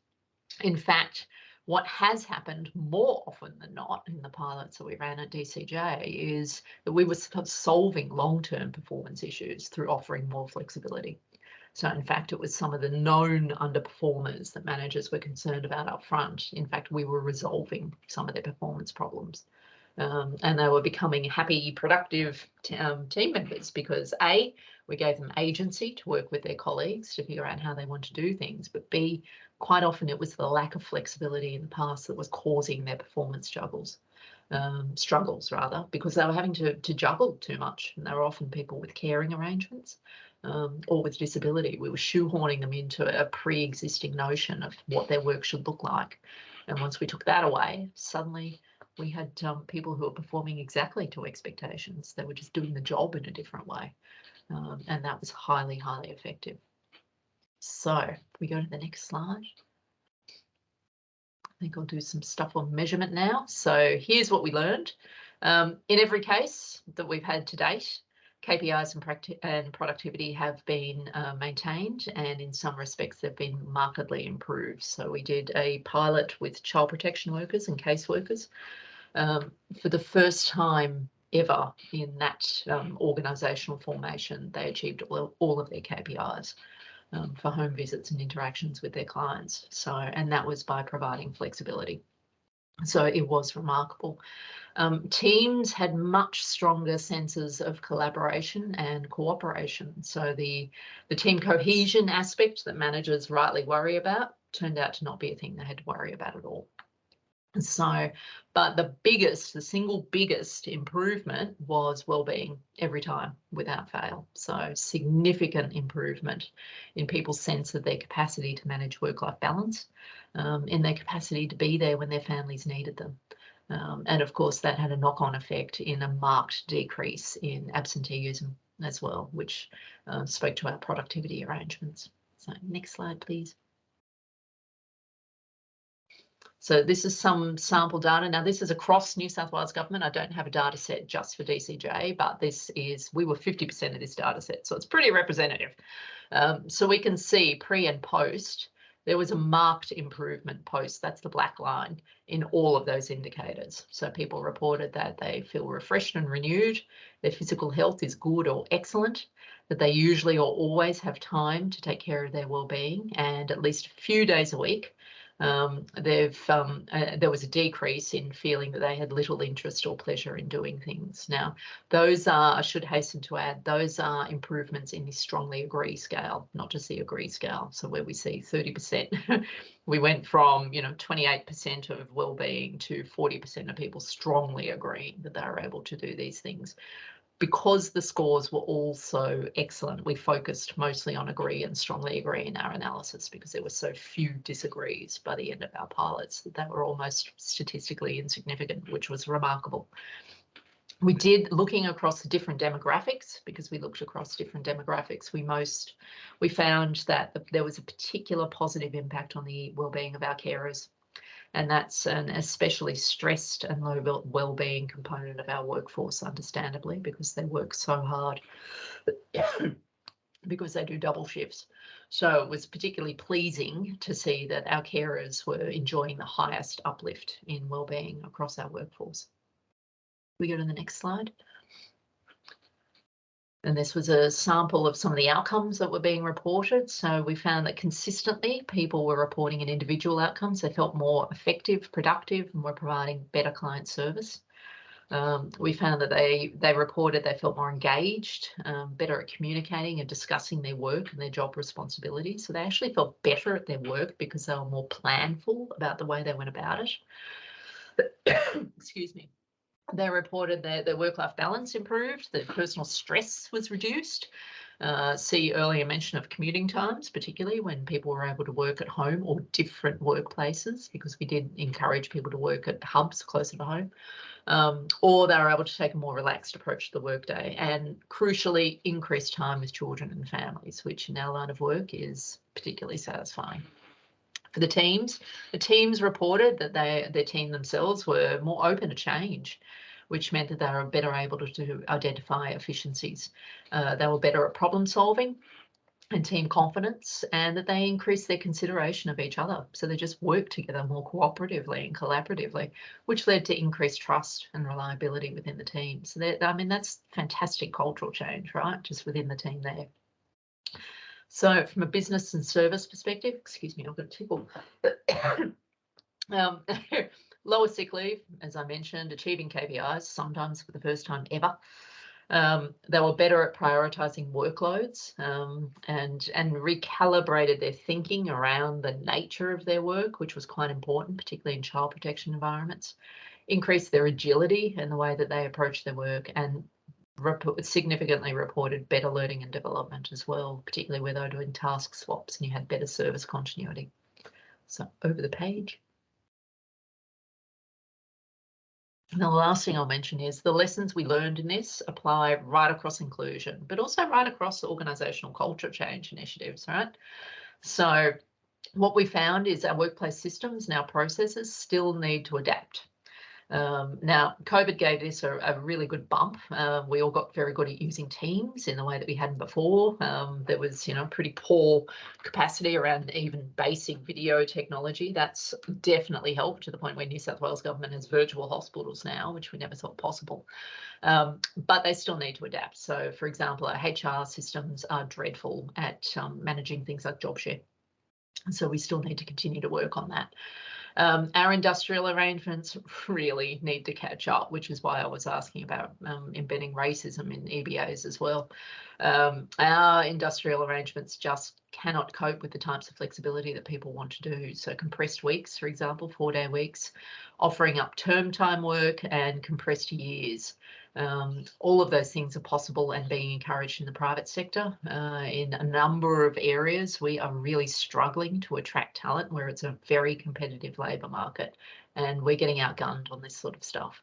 In fact, what has happened more often than not in the pilots that we ran at DCJ is that we were solving long-term performance issues through offering more flexibility. So in fact, it was some of the known underperformers that managers were concerned about up front. In fact, we were resolving some of their performance problems. And they were becoming happy, productive team members, because A, we gave them agency to work with their colleagues to figure out how they want to do things, but B, quite often it was the lack of flexibility in the past that was causing their performance struggles, because they were having to juggle too much, and they were often people with caring arrangements or with disability. We were shoehorning them into a pre-existing notion of what their work should look like. And once we took that away, suddenly we had people who were performing exactly to expectations. They were just doing the job in a different way. And that was highly, highly effective. So if we go to the next slide. I think I'll do some stuff on measurement now. So here's what we learned. In every case that we've had to date, KPIs and productivity have been maintained, and in some respects they've been markedly improved. So we did a pilot with child protection workers and caseworkers. For the first time ever in that organisational formation, they achieved all of their KPIs for home visits and interactions with their clients. So, and that was by providing flexibility. So it was remarkable. Teams had much stronger senses of collaboration and cooperation. So the team cohesion aspect that managers rightly worry about turned out to not be a thing they had to worry about at all. So, but the single biggest improvement was wellbeing every time without fail. So significant improvement in people's sense of their capacity to manage work-life balance, in their capacity to be there when their families needed them. And of course, that had a knock-on effect in a marked decrease in absenteeism as well, which spoke to our productivity arrangements. So next slide, please. So this is some sample data. Now this is across New South Wales government. I don't have a data set just for DCJ, but we were 50% of this data set. So it's pretty representative. So we can see pre and post there was a marked improvement post, that's the black line, in all of those indicators. So people reported that they feel refreshed and renewed, their physical health is good or excellent, that they usually or always have time to take care of their well-being, and at least a few days a week there was a decrease in feeling that they had little interest or pleasure in doing things. Now, those are, I should hasten to add, those are improvements in the strongly agree scale, not just the agree scale. So where we see 30%, we went from 28% of well-being to 40% of people strongly agreeing that they are able to do these things. Because the scores were all so excellent, we focused mostly on agree and strongly agree in our analysis, because there were so few disagrees by the end of our pilots that they were almost statistically insignificant, which was remarkable. We did, looking across the different demographics, because we looked across different demographics, we found that there was a particular positive impact on the well-being of our carers. And that's an especially stressed and low well-being component of our workforce, understandably, because they work so hard, because they do double shifts. So it was particularly pleasing to see that our carers were enjoying the highest uplift in well-being across our workforce. We go to the next slide. And this was a sample of some of the outcomes that were being reported. So we found that consistently people were reporting in individual outcomes. They felt more effective, productive, and were providing better client service. We found that they reported they felt more engaged, better at communicating and discussing their work and their job responsibilities. So they actually felt better at their work because they were more planful about the way they went about it. Excuse me. They reported that their work-life balance improved, their personal stress was reduced. See earlier mention of commuting times, particularly when people were able to work at home or different workplaces, because we did encourage people to work at hubs closer to home, or they were able to take a more relaxed approach to the workday, and crucially increased time with children and families, which in our line of work is particularly satisfying. For the teams reported that their team themselves were more open to change, which meant that they were better able to identify efficiencies. They were better at problem solving and team confidence, and that they increased their consideration of each other. So they just worked together more cooperatively and collaboratively, which led to increased trust and reliability within the team. So that's fantastic cultural change, right? Just within the team there. So from a business and service perspective, excuse me, I've got a tickle. Lower sick leave, as I mentioned, achieving KPIs, sometimes for the first time ever. They were better at prioritising workloads and recalibrated their thinking around the nature of their work, which was quite important, particularly in child protection environments. Increased their agility in the way that they approach their work, and significantly reported better learning and development as well, particularly where they were doing task swaps and you had better service continuity. So over the page. And the last thing I'll mention is the lessons we learned in this apply right across inclusion, but also right across organisational culture change initiatives, right? So what we found is our workplace systems and our processes still need to adapt. Now, COVID gave this a really good bump. We all got very good at using Teams in the way that we hadn't before. There was, pretty poor capacity around even basic video technology. That's definitely helped to the point where New South Wales government has virtual hospitals now, which we never thought possible. But they still need to adapt. So, for example, our HR systems are dreadful at managing things like job share. So we still need to continue to work on that. Our industrial arrangements really need to catch up, which is why I was asking about embedding racism in EBAs as well. Our industrial arrangements just cannot cope with the types of flexibility that people want to do. So compressed weeks, for example, 4-day weeks, offering up term time work and compressed years. All of those things are possible and being encouraged in the private sector. In a number of areas, we are really struggling to attract talent where it's a very competitive labour market, and we're getting outgunned on this sort of stuff.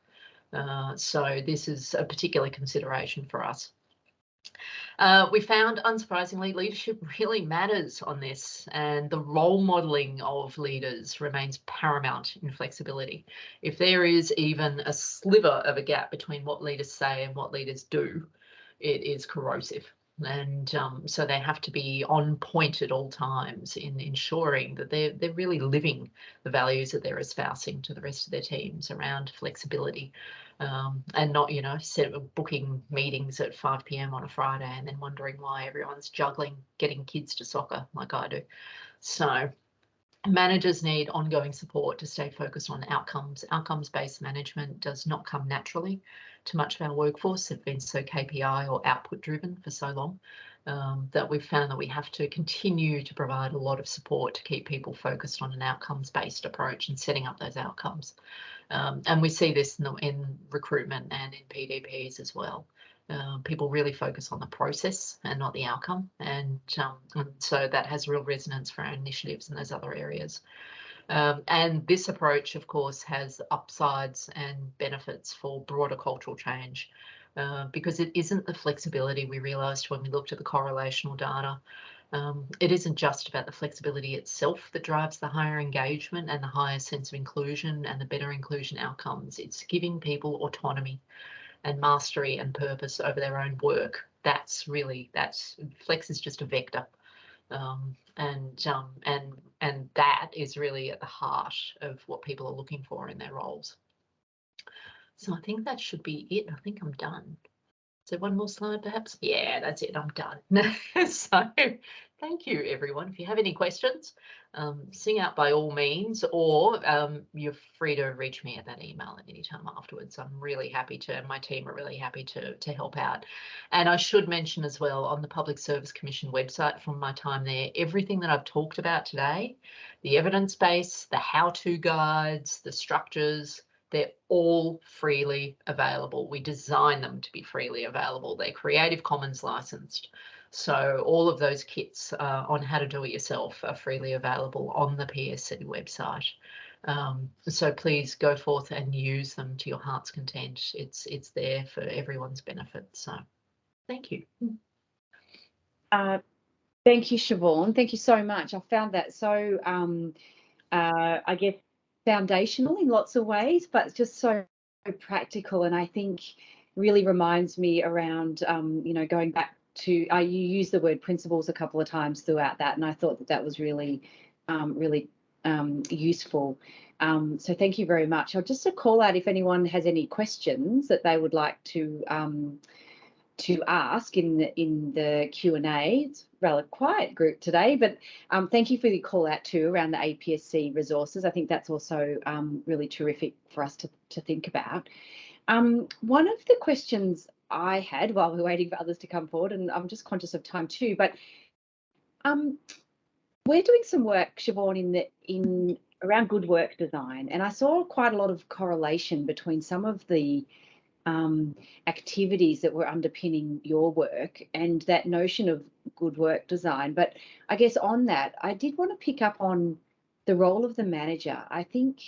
So this is a particular consideration for us. We found, unsurprisingly, leadership really matters on this, and the role modelling of leaders remains paramount in flexibility. If there is even a sliver of a gap between what leaders say and what leaders do, it is corrosive. and so they have to be on point at all times in ensuring that they're really living the values that they're espousing to the rest of their teams around flexibility, and not, you know, booking meetings at 5 p.m. on a Friday and then wondering why everyone's juggling getting kids to soccer like I do. So managers need ongoing support to stay focused on outcomes. Outcomes-based management does not come naturally to much of our workforce. They've been so KPI or output-driven for so long that we've found that we have to continue to provide a lot of support to keep people focused on an outcomes-based approach and setting up those outcomes. And we see this in recruitment and in PDPs as well. People really focus on the process and not the outcome, and so that has real resonance for our initiatives in those other areas. And this approach, of course, has upsides and benefits for broader cultural change, because it isn't the flexibility we realised when we looked at the correlational data. It isn't just about the flexibility itself that drives the higher engagement and the higher sense of inclusion and the better inclusion outcomes. It's giving people autonomy and mastery and purpose over their own work. That's flex is just a vector, and that is really at the heart of what people are looking for in their roles. So I think that should be it. I think I'm done. Is there one more slide perhaps? Yeah, that's it. I'm done. So thank you, everyone. If you have any questions, sing out by all means, or you're free to reach me at that email at any time afterwards. I'm really happy to, and my team are really happy to help out. And I should mention as well, on the Public Service Commission website from my time there, everything that I've talked about today, the evidence base, the how-to guides, the structures, they're all freely available. We design them to be freely available. They're Creative Commons licensed. So all of those kits on how to do it yourself are freely available on the PSC website. So please go forth and use them to your heart's content. It's there for everyone's benefit. So thank you. Thank you, Siobhan. Thank you so much. I found that so, I guess, foundational in lots of ways, but just so practical, and I think really reminds me around, you know, going back to, you used the word principles a couple of times throughout that, and I thought that was really, really useful. So thank you very much. I'll just call out if anyone has any questions that they would like to ask in the Q&A. It's a rather quiet group today, but thank you for the call out too around the APSC resources. I think that's also really terrific for us to think about. One of the questions I had while we're waiting for others to come forward, and I'm just conscious of time too, but we're doing some work, Siobhan, in around good work design, and I saw quite a lot of correlation between some of the activities that were underpinning your work and that notion of good work design. But I guess on that, I did want to pick up on the role of the manager. I think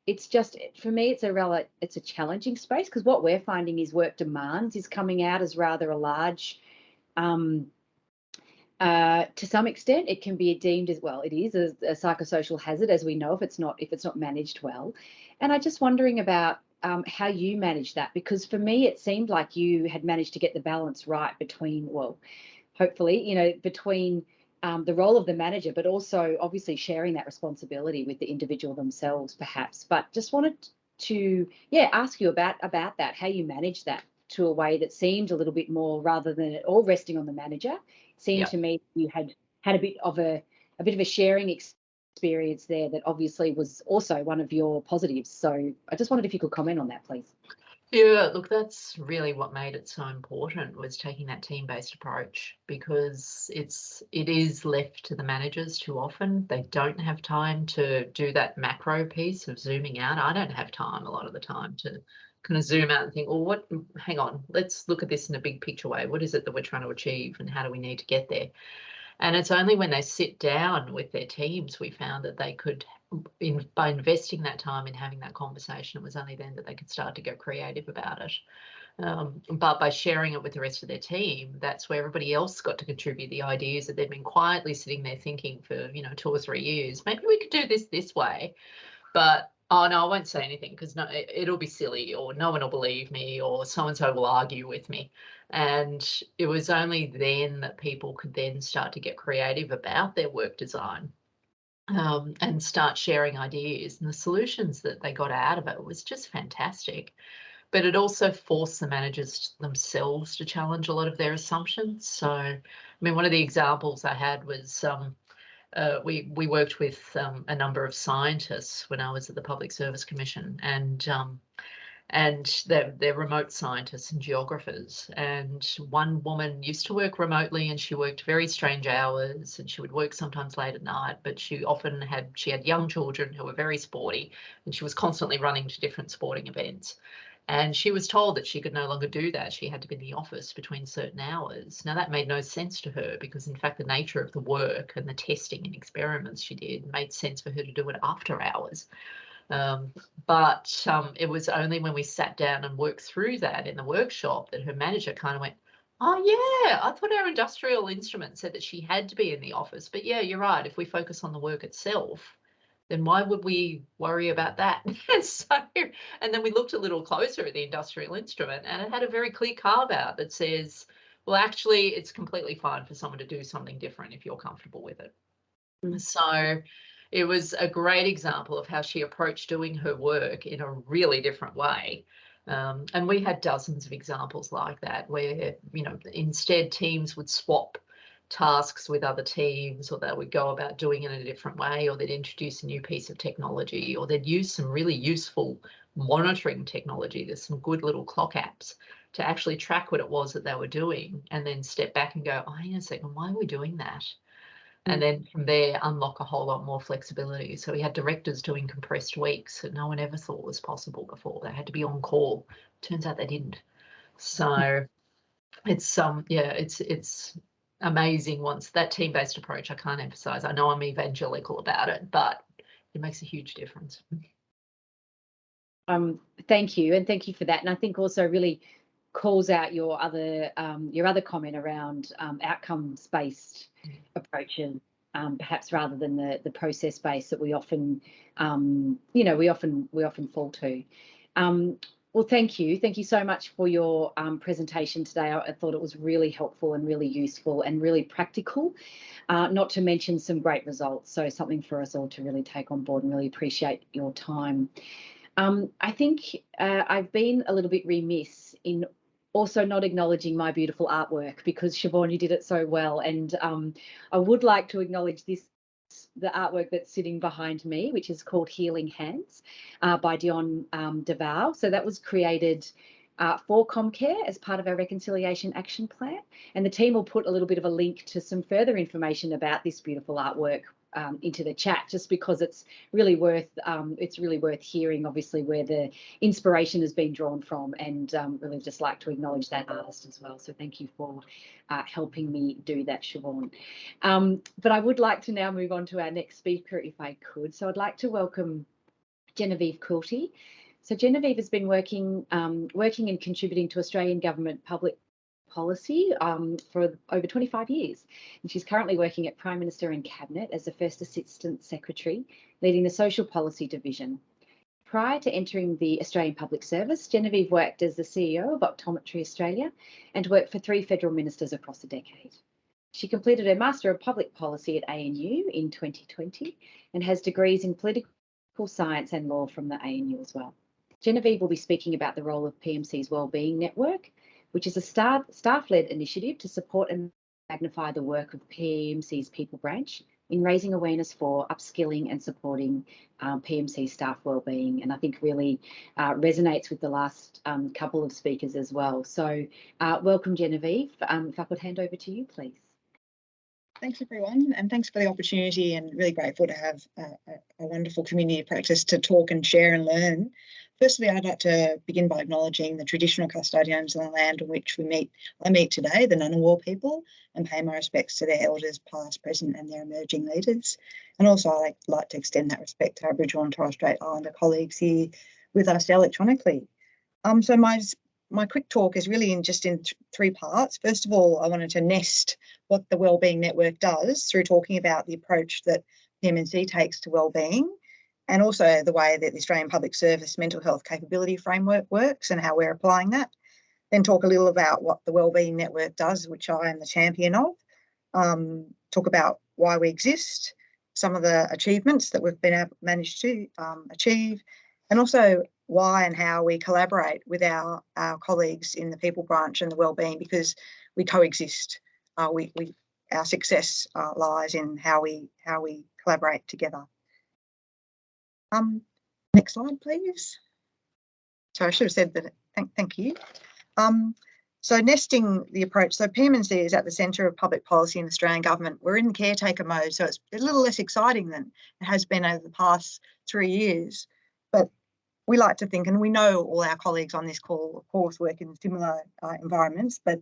it's just, for me, it's a challenging space, because what we're finding is work demands is coming out as rather a large, to some extent, it can be deemed as, well, it is a psychosocial hazard, as we know, if it's not managed well. And I'm just wondering about how you manage that, because for me it seemed like you had managed to get the balance right between, well, hopefully, you know, between the role of the manager, but also obviously sharing that responsibility with the individual themselves, perhaps. But just wanted to, ask you about that, how you manage that to a way that seemed a little bit more, rather than it all resting on the manager. Seemed to me you had a bit of a sharing experience there that obviously was also one of your positives. So I just wondered if you could comment on that, please. Yeah, look, that's really what made it so important, was taking that team-based approach, because it is left to the managers too often. They don't have time to do that macro piece of zooming out. I don't have time a lot of the time to kind of zoom out and think, well, hang on, let's look at this in a big picture way. What is it that we're trying to achieve and how do we need to get there? And it's only when they sit down with their teams, we found that they could, by investing that time in having that conversation, it was only then that they could start to go creative about it. But by sharing it with the rest of their team, that's where everybody else got to contribute the ideas that they've been quietly sitting there thinking for, 2 or 3 years. Maybe we could do this way. But Oh, no, I won't say anything because no, it'll be silly, or no one will believe me, or so-and-so will argue with me. And it was only then that people could then start to get creative about their work design, and start sharing ideas. And the solutions that they got out of it was just fantastic. But it also forced the managers themselves to challenge a lot of their assumptions. So, I mean, one of the examples I had was we worked with a number of scientists when I was at the Public Service Commission, and they're remote scientists and geographers. And one woman used to work remotely, and she worked very strange hours, and she would work sometimes late at night, but she had young children who were very sporty, and she was constantly running to different sporting events. And she was told that she could no longer do that. She had to be in the office between certain hours. Now, that made no sense to her because, in fact, the nature of the work and the testing and experiments she did made sense for her to do it after hours. But it was only when we sat down and worked through that in the workshop that her manager kind of went, "Oh, yeah, I thought our industrial instrument said that she had to be in the office. But yeah, you're right. If we focus on the work itself, then why would we worry about that?" And then we looked a little closer at the industrial instrument, and it had a very clear carve out that says, well, actually, it's completely fine for someone to do something different if you're comfortable with it. So it was a great example of how she approached doing her work in a really different way. And we had dozens of examples like that where, instead teams would swap tasks with other teams, or they would go about doing it in a different way, or they'd introduce a new piece of technology, or they'd use some really useful monitoring technology. There's some good little clock apps to actually track what it was that they were doing, and then step back and go, oh, hang on a second, why are we doing that? And then from there, unlock a whole lot more flexibility. So we had directors doing compressed weeks that no one ever thought was possible before. They had to be on call. Turns out they didn't. So it's it's amazing. Once that team-based approach, I can't emphasize. I know I'm evangelical about it, but it makes a huge difference. Thank you, and thank you for that. And I think also really calls out your other comment around outcomes-based approaches, perhaps rather than the process-based that we often we often fall to. Well, thank you so much for your presentation today. I thought it was really helpful and really useful and really practical, not to mention some great results. So something for us all to really take on board, and really appreciate your time. I think I've been a little bit remiss in also not acknowledging my beautiful artwork, because Siobhan, you did it so well. And I would like to acknowledge the artwork that's sitting behind me, which is called Healing Hands by Dion DeVal. So that was created for Comcare as part of our Reconciliation Action Plan. And the team will put a little bit of a link to some further information about this beautiful artwork into the chat, just because it's really worth hearing, obviously, where the inspiration has been drawn from, and really just like to acknowledge that artist as well. So thank you for helping me do that, Siobhan. But I would like to now move on to our next speaker, if I could. So I'd like to welcome Genevieve Coulty. So Genevieve has been working and contributing to Australian government public policy for over 25 years. And she's currently working at Prime Minister and Cabinet as the First Assistant Secretary, leading the Social Policy Division. Prior to entering the Australian Public Service, Genevieve worked as the CEO of Optometry Australia and worked for 3 federal ministers across a decade. She completed her Master of Public Policy at ANU in 2020 and has degrees in political science and law from the ANU as well. Genevieve will be speaking about the role of PMC's Wellbeing Network, which is a staff-led initiative to support and magnify the work of PMC's People Branch in raising awareness for upskilling and supporting PMC staff wellbeing. And I think really resonates with the last couple of speakers as well. So welcome, Genevieve. If I could hand over to you, please. Thanks, everyone, and thanks for the opportunity, and really grateful to have a wonderful community of practice to talk and share and learn. Firstly, I'd like to begin by acknowledging the traditional custodians of the land on which I meet today, the Ngunnawal people, and pay my respects to their elders past, present, and their emerging leaders. And also I'd like to extend that respect to Aboriginal and Torres Strait Islander colleagues here with us electronically. So my quick talk is really in 3 parts. First of all, I wanted to nest what the Wellbeing Network does through talking about the approach that PMNC takes to wellbeing, and also the way that the Australian Public Service Mental Health Capability Framework works and how we're applying that. Then talk a little about what the Wellbeing Network does, which I am the champion of. Talk about why we exist, some of the achievements that we've been managed to achieve, and also why and how we collaborate with our colleagues in the people branch and the wellbeing, because we coexist. Our success lies in how we collaborate together. Next slide, please. So I should have said that. Thank you. So nesting the approach. So PM&C is at the centre of public policy in the Australian government. We're in caretaker mode, so it's a little less exciting than it has been over the past 3 years. But we like to think, and we know all our colleagues on this call, of course, work in similar environments, but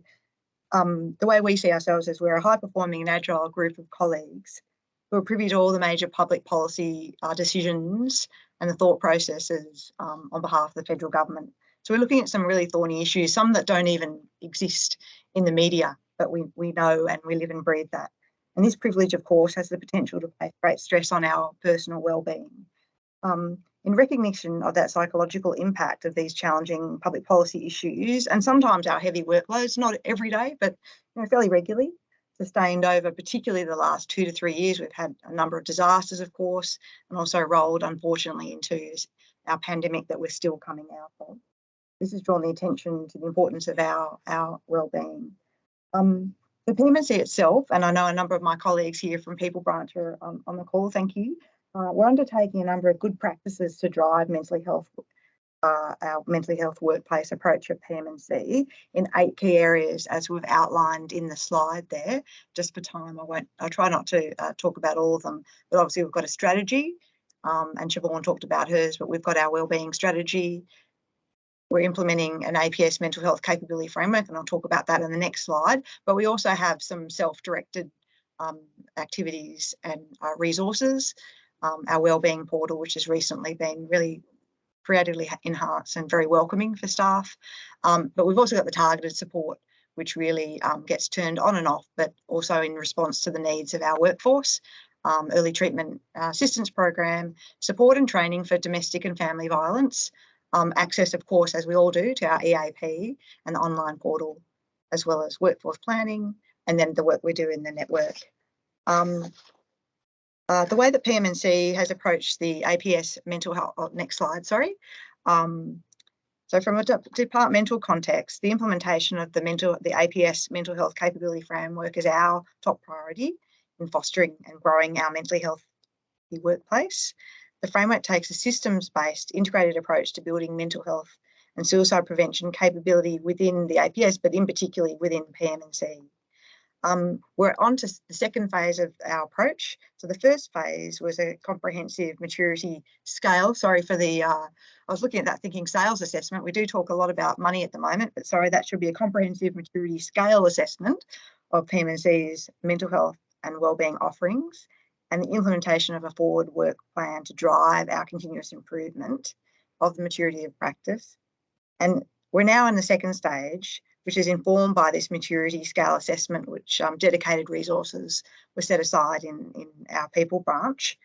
the way we see ourselves is we're a high-performing and agile group of colleagues who are privy to all the major public policy decisions and the thought processes on behalf of the federal government. So we're looking at some really thorny issues, some that don't even exist in the media, but we know and we live and breathe that. And this privilege, of course, has the potential to place great stress on our personal wellbeing. In recognition of that psychological impact of these challenging public policy issues, and sometimes our heavy workloads, not every day, but fairly regularly, sustained over particularly the last 2 to 3 years. We've had a number of disasters, of course, and also rolled, unfortunately, into our pandemic that we're still coming out of. This has drawn the attention to the importance of our wellbeing. The PM&C itself, and I know a number of my colleagues here from People Branch are on the call, thank you. We're undertaking a number of good practices to drive our mentally health workplace approach of PM&C in 8 key areas, as we've outlined in the slide there. Just for time, I'll try not to talk about all of them, but obviously we've got a strategy, and Siobhan talked about hers, but we've got our wellbeing strategy. We're implementing an APS mental health capability framework, and I'll talk about that in the next slide. But we also have some self-directed activities and resources. Our wellbeing portal, which has recently been really creatively enhanced and very welcoming for staff. But we've also got the targeted support, which really gets turned on and off, but also in response to the needs of our workforce. Early treatment assistance program, support and training for domestic and family violence, access, of course, as we all do, to our EAP and the online portal, as well as workforce planning, and then the work we do in the network. The way that PM&C has approached the APS mental health, next slide, sorry. So from a departmental context, the implementation of the APS mental health capability framework is our top priority in fostering and growing our mentally healthy workplace. The framework takes a systems-based integrated approach to building mental health and suicide prevention capability within the APS, but in particular within PM&C. We're on to the second phase of our approach. So the first phase was a comprehensive maturity scale. Sorry for the, I was looking at that thinking sales assessment. We do talk a lot about money at the moment, but sorry, that should be a comprehensive maturity scale assessment of PM&C's mental health and wellbeing offerings, and the implementation of a forward work plan to drive our continuous improvement of the maturity of practice. And we're now in the second stage, which is informed by this maturity scale assessment, which dedicated resources were set aside in our people branch.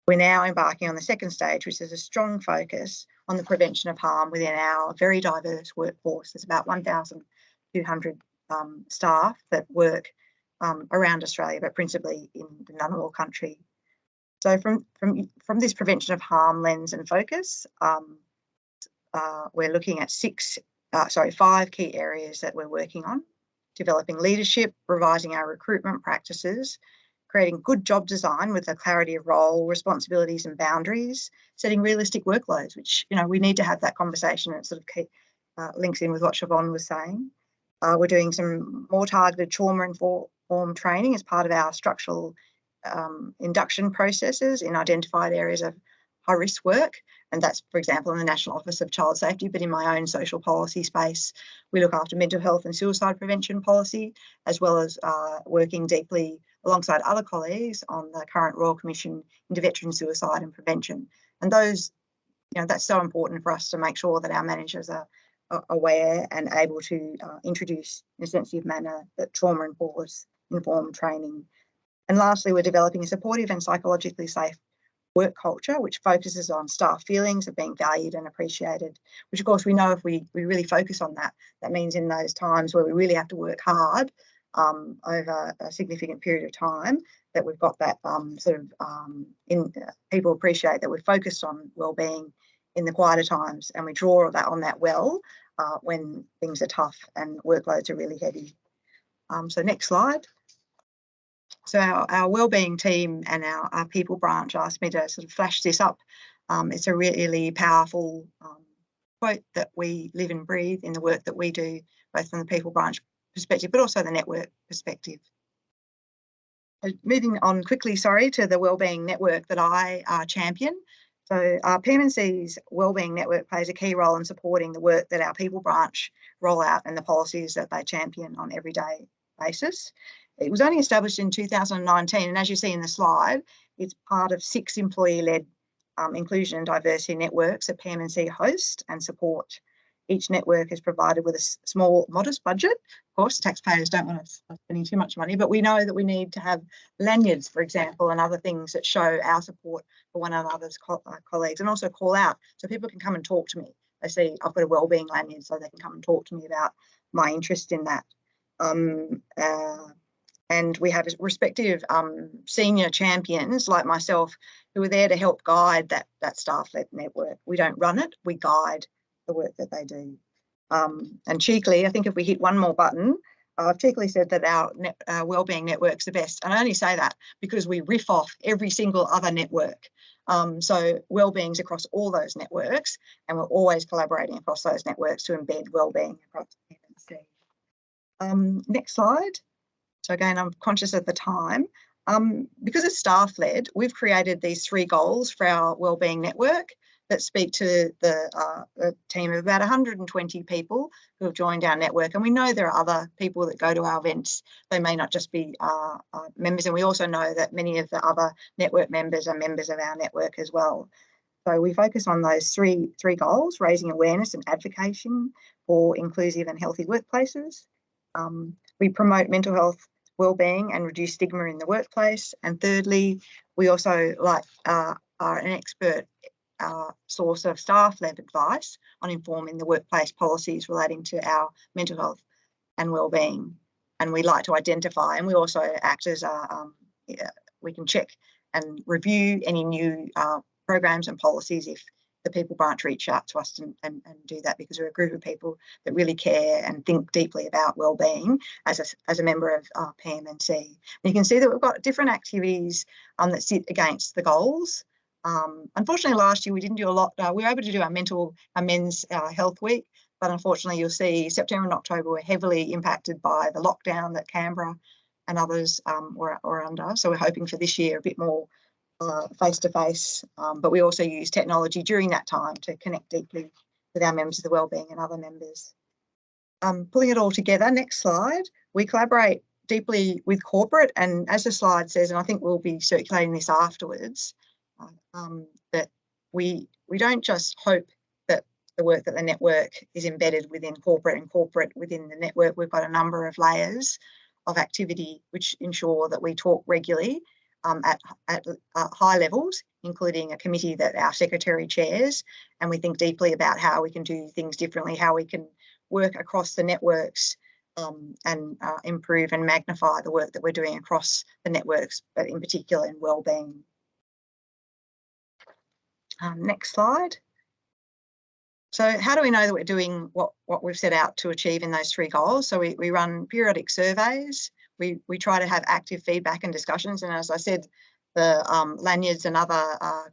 We're now embarking on the second stage, which is a strong focus on the prevention of harm within our very diverse workforce. There's about 1,200 staff that work around Australia, but principally in the Ngunnawal country. So from this prevention of harm lens and focus, we're looking at 5 key areas that we're working on: developing leadership, revising our recruitment practices, creating good job design with a clarity of role, responsibilities and boundaries, setting realistic workloads, which, we need to have that conversation, and it sort of links in with what Siobhan was saying. We're doing some more targeted trauma-informed training as part of our structural induction processes in identified areas of high-risk work. And that's, for example, in the National Office of Child Safety, but in my own social policy space, we look after mental health and suicide prevention policy, as well as working deeply alongside other colleagues on the current Royal Commission into veteran suicide and prevention. And those, that's so important for us to make sure that our managers are aware and able to introduce in a sensitive manner that trauma-informed training. And lastly, we're developing a supportive and psychologically safe work culture, which focuses on staff feelings of being valued and appreciated, which of course we know if we really focus on that, that means in those times where we really have to work hard over a significant period of time, that we've got that people appreciate that we're focused on wellbeing in the quieter times, and we draw on that well when things are tough and workloads are really heavy. So next slide. So our wellbeing team and our people branch asked me to sort of flash this up. It's a really powerful quote that we live and breathe in the work that we do, both from the people branch perspective, but also the network perspective. Moving on quickly, to the wellbeing network that I champion. So PMNC's wellbeing network plays a key role in supporting the work that our people branch roll out and the policies that they champion on everyday basis. It was only established in 2019, and as you see in the slide, it's part of 6 employee-led inclusion and diversity networks that PMNC host and support. Each network is provided with a small, modest budget. Of course, taxpayers don't want us spending too much money, but we know that we need to have lanyards, for example, and other things that show our support for one another's colleagues, and also call out so people can come and talk to me. They see I've got a wellbeing lanyard, so they can come and talk to me about my interest in that. And we have respective senior champions like myself who are there to help guide that staff-led network. We don't run it, we guide the work that they do. And cheekily, I think if we hit one more button, I've cheekily said that our wellbeing network's the best. And I only say that because we riff off every single other network. So wellbeing's across all those networks, and we're always collaborating across those networks to embed wellbeing across PMNC. Next slide. So again, I'm conscious of the time. Because it's staff-led, we've created these 3 goals for our wellbeing network that speak to the team of about 120 people who have joined our network. And we know there are other people that go to our events. They may not just be members. And we also know that many of the other network members are members of our network as well. So we focus on those three goals: raising awareness and advocating for inclusive and healthy workplaces. We promote mental health wellbeing and reduce stigma in the workplace. And thirdly, we also are an expert source of staff-led advice on informing the workplace policies relating to our mental health and wellbeing. And we like to identify, and we also act as we can check and review any new programs and policies if the people branch reach out to us and do that, because we're a group of people that really care and think deeply about wellbeing as a member of PMNC. And you can see that we've got different activities that sit against the goals. Unfortunately, last year we didn't do a lot. We were able to do our men's health week, but unfortunately you'll see September and October were heavily impacted by the lockdown that Canberra and others were under. So we're hoping for this year a bit more face-to-face, but we also use technology during that time to connect deeply with our members of the wellbeing and other members. Pulling it all together, next slide, we collaborate deeply with corporate, and as the slide says, and I think we'll be circulating this afterwards, that we don't just hope that the work that the network is embedded within corporate and corporate within the network. We've got a number of layers of activity which ensure that we talk regularly at high levels, including a committee that our secretary chairs, and we think deeply about how we can do things differently, how we can work across the networks and improve and magnify the work that we're doing across the networks, but in particular in wellbeing. Next slide. So how do we know that we're doing what we've set out to achieve in those 3 goals? So we run periodic surveys. We try to have active feedback and discussions. And as I said, the lanyards and other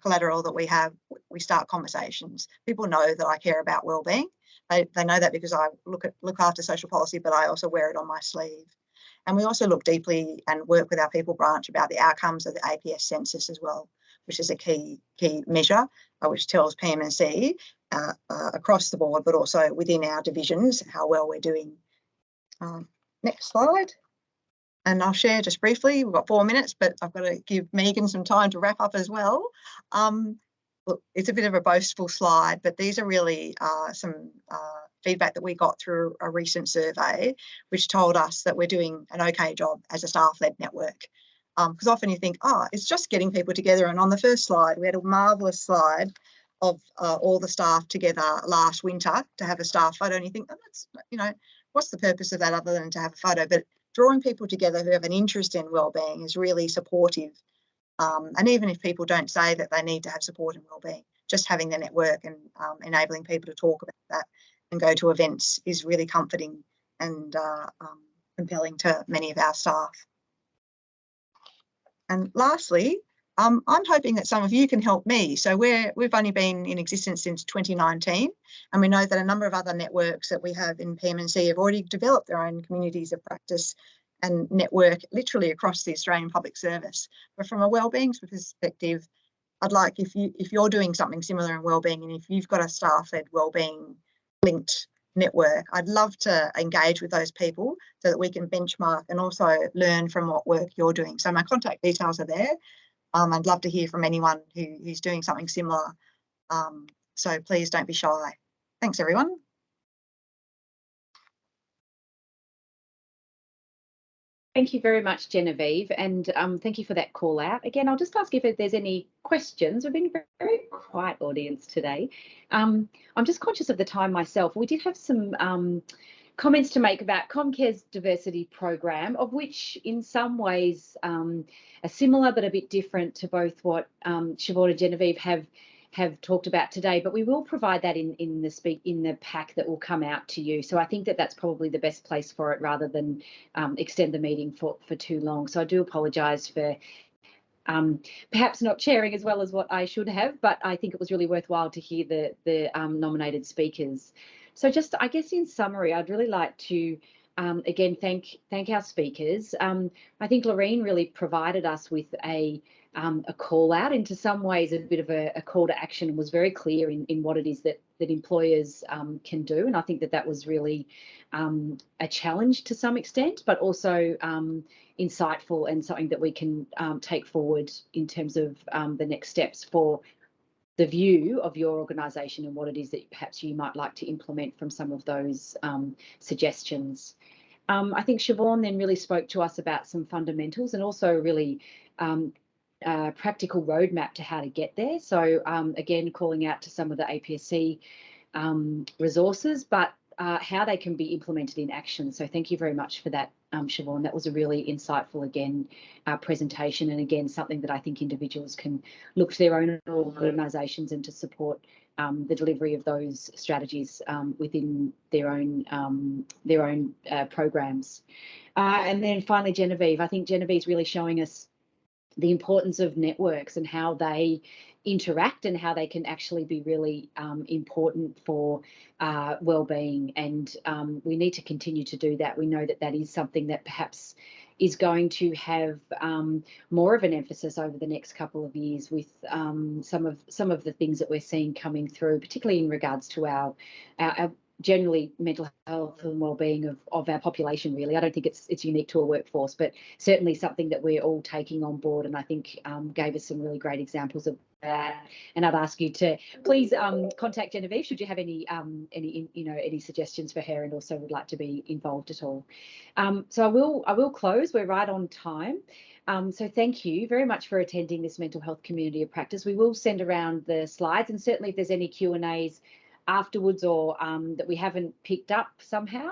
collateral that we have, we start conversations. People know that I care about wellbeing. They know that because I look after social policy, but I also wear it on my sleeve. And we also look deeply and work with our people branch about the outcomes of the APS census as well, which is a key measure, which tells PMNC across the board, but also within our divisions, how well we're doing. Next slide. And I'll share just briefly, we've got 4 minutes, but I've got to give Megan some time to wrap up as well. Look, it's a bit of a boastful slide, but these are really some feedback that we got through a recent survey, which told us that we're doing an okay job as a staff-led network. Because often you think, oh, it's just getting people together. And on the first slide, we had a marvellous slide of all the staff together last winter to have a staff photo. And you think, oh, that's, you know, what's the purpose of that other than to have a photo? But drawing people together who have an interest in wellbeing is really supportive. And even if people don't say that they need to have support and wellbeing, just having the network and enabling people to talk about that and go to events is really comforting and compelling to many of our staff. And lastly, I'm hoping that some of you can help me. So we've only been in existence since 2019, and we know that a number of other networks that we have in PMNC have already developed their own communities of practice and network literally across the Australian public service. But from a wellbeing perspective, I'd like, if you're doing something similar in wellbeing, and if you've got a staff-led wellbeing linked network, I'd love to engage with those people so that we can benchmark and also learn from what work you're doing. So my contact details are there. I'd love to hear from anyone who's doing something similar. So please don't be shy. Thanks, everyone. Thank you very much, Genevieve, and thank you for that call out. Again, I'll just ask if there's any questions. We've been a very quiet audience today. I'm just conscious of the time myself. We did have some comments to make about Comcare's diversity program, of which in some ways are similar but a bit different to both what Siobhan and Genevieve have talked about today, but we will provide that in the pack that will come out to you. So I think that that's probably the best place for it, rather than extend the meeting for too long. So I do apologise for perhaps not sharing as well as what I should have, but I think it was really worthwhile to hear the nominated speakers. So just, I guess in summary, I'd really like to again thank our speakers. I think Lorraine really provided us with a call out, into some ways a bit of a call to action, and was very clear in what it is that employers can do. And I think that was really a challenge to some extent, but also insightful and something that we can take forward in terms of the next steps for the view of your organisation and what it is that perhaps you might like to implement from some of those suggestions. I think Siobhan then really spoke to us about some fundamentals, and also really practical roadmap to how to get there. So again, calling out to some of the APSC resources, but how they can be implemented in action. So thank you very much for that, Siobhan. That was a really insightful, again, presentation, and again, something that I think individuals can look to their own organisations and to support the delivery of those strategies within their own programs. And then finally, Genevieve. I think Genevieve's really showing us the importance of networks and how they interact and how they can actually be really important for well-being. And we need to continue to do that. We know that that is something that perhaps is going to have more of an emphasis over the next couple of years, with some of the things that we're seeing coming through, particularly in regards to our generally mental health and well-being of our population. Really, I don't think it's unique to a workforce, but certainly something that we're all taking on board, and I think gave us some really great examples of that. And I'd ask you to please contact Genevieve should you have any suggestions for her, and also would like to be involved at all. So I will close. We're right on time. So thank you very much for attending this mental health community of practice. We will send around the slides, and certainly if there's any Q&As afterwards, or that we haven't picked up somehow,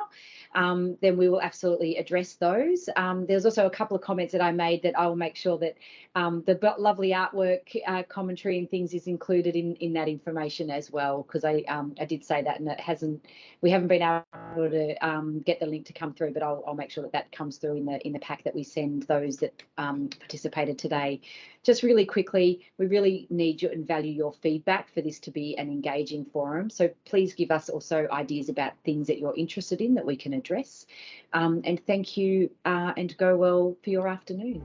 then we will absolutely address those. There's also a couple of comments that I made that I will make sure that the lovely artwork, commentary and things is included in that information as well, because I did say that, and we haven't been able to get the link to come through, but I'll make sure that comes through in the pack that we send those that participated today. Just really quickly, we really need and value your feedback for this to be an engaging forum. So please give us also ideas about things that you're interested in that we can address. And thank you, and go well for your afternoon.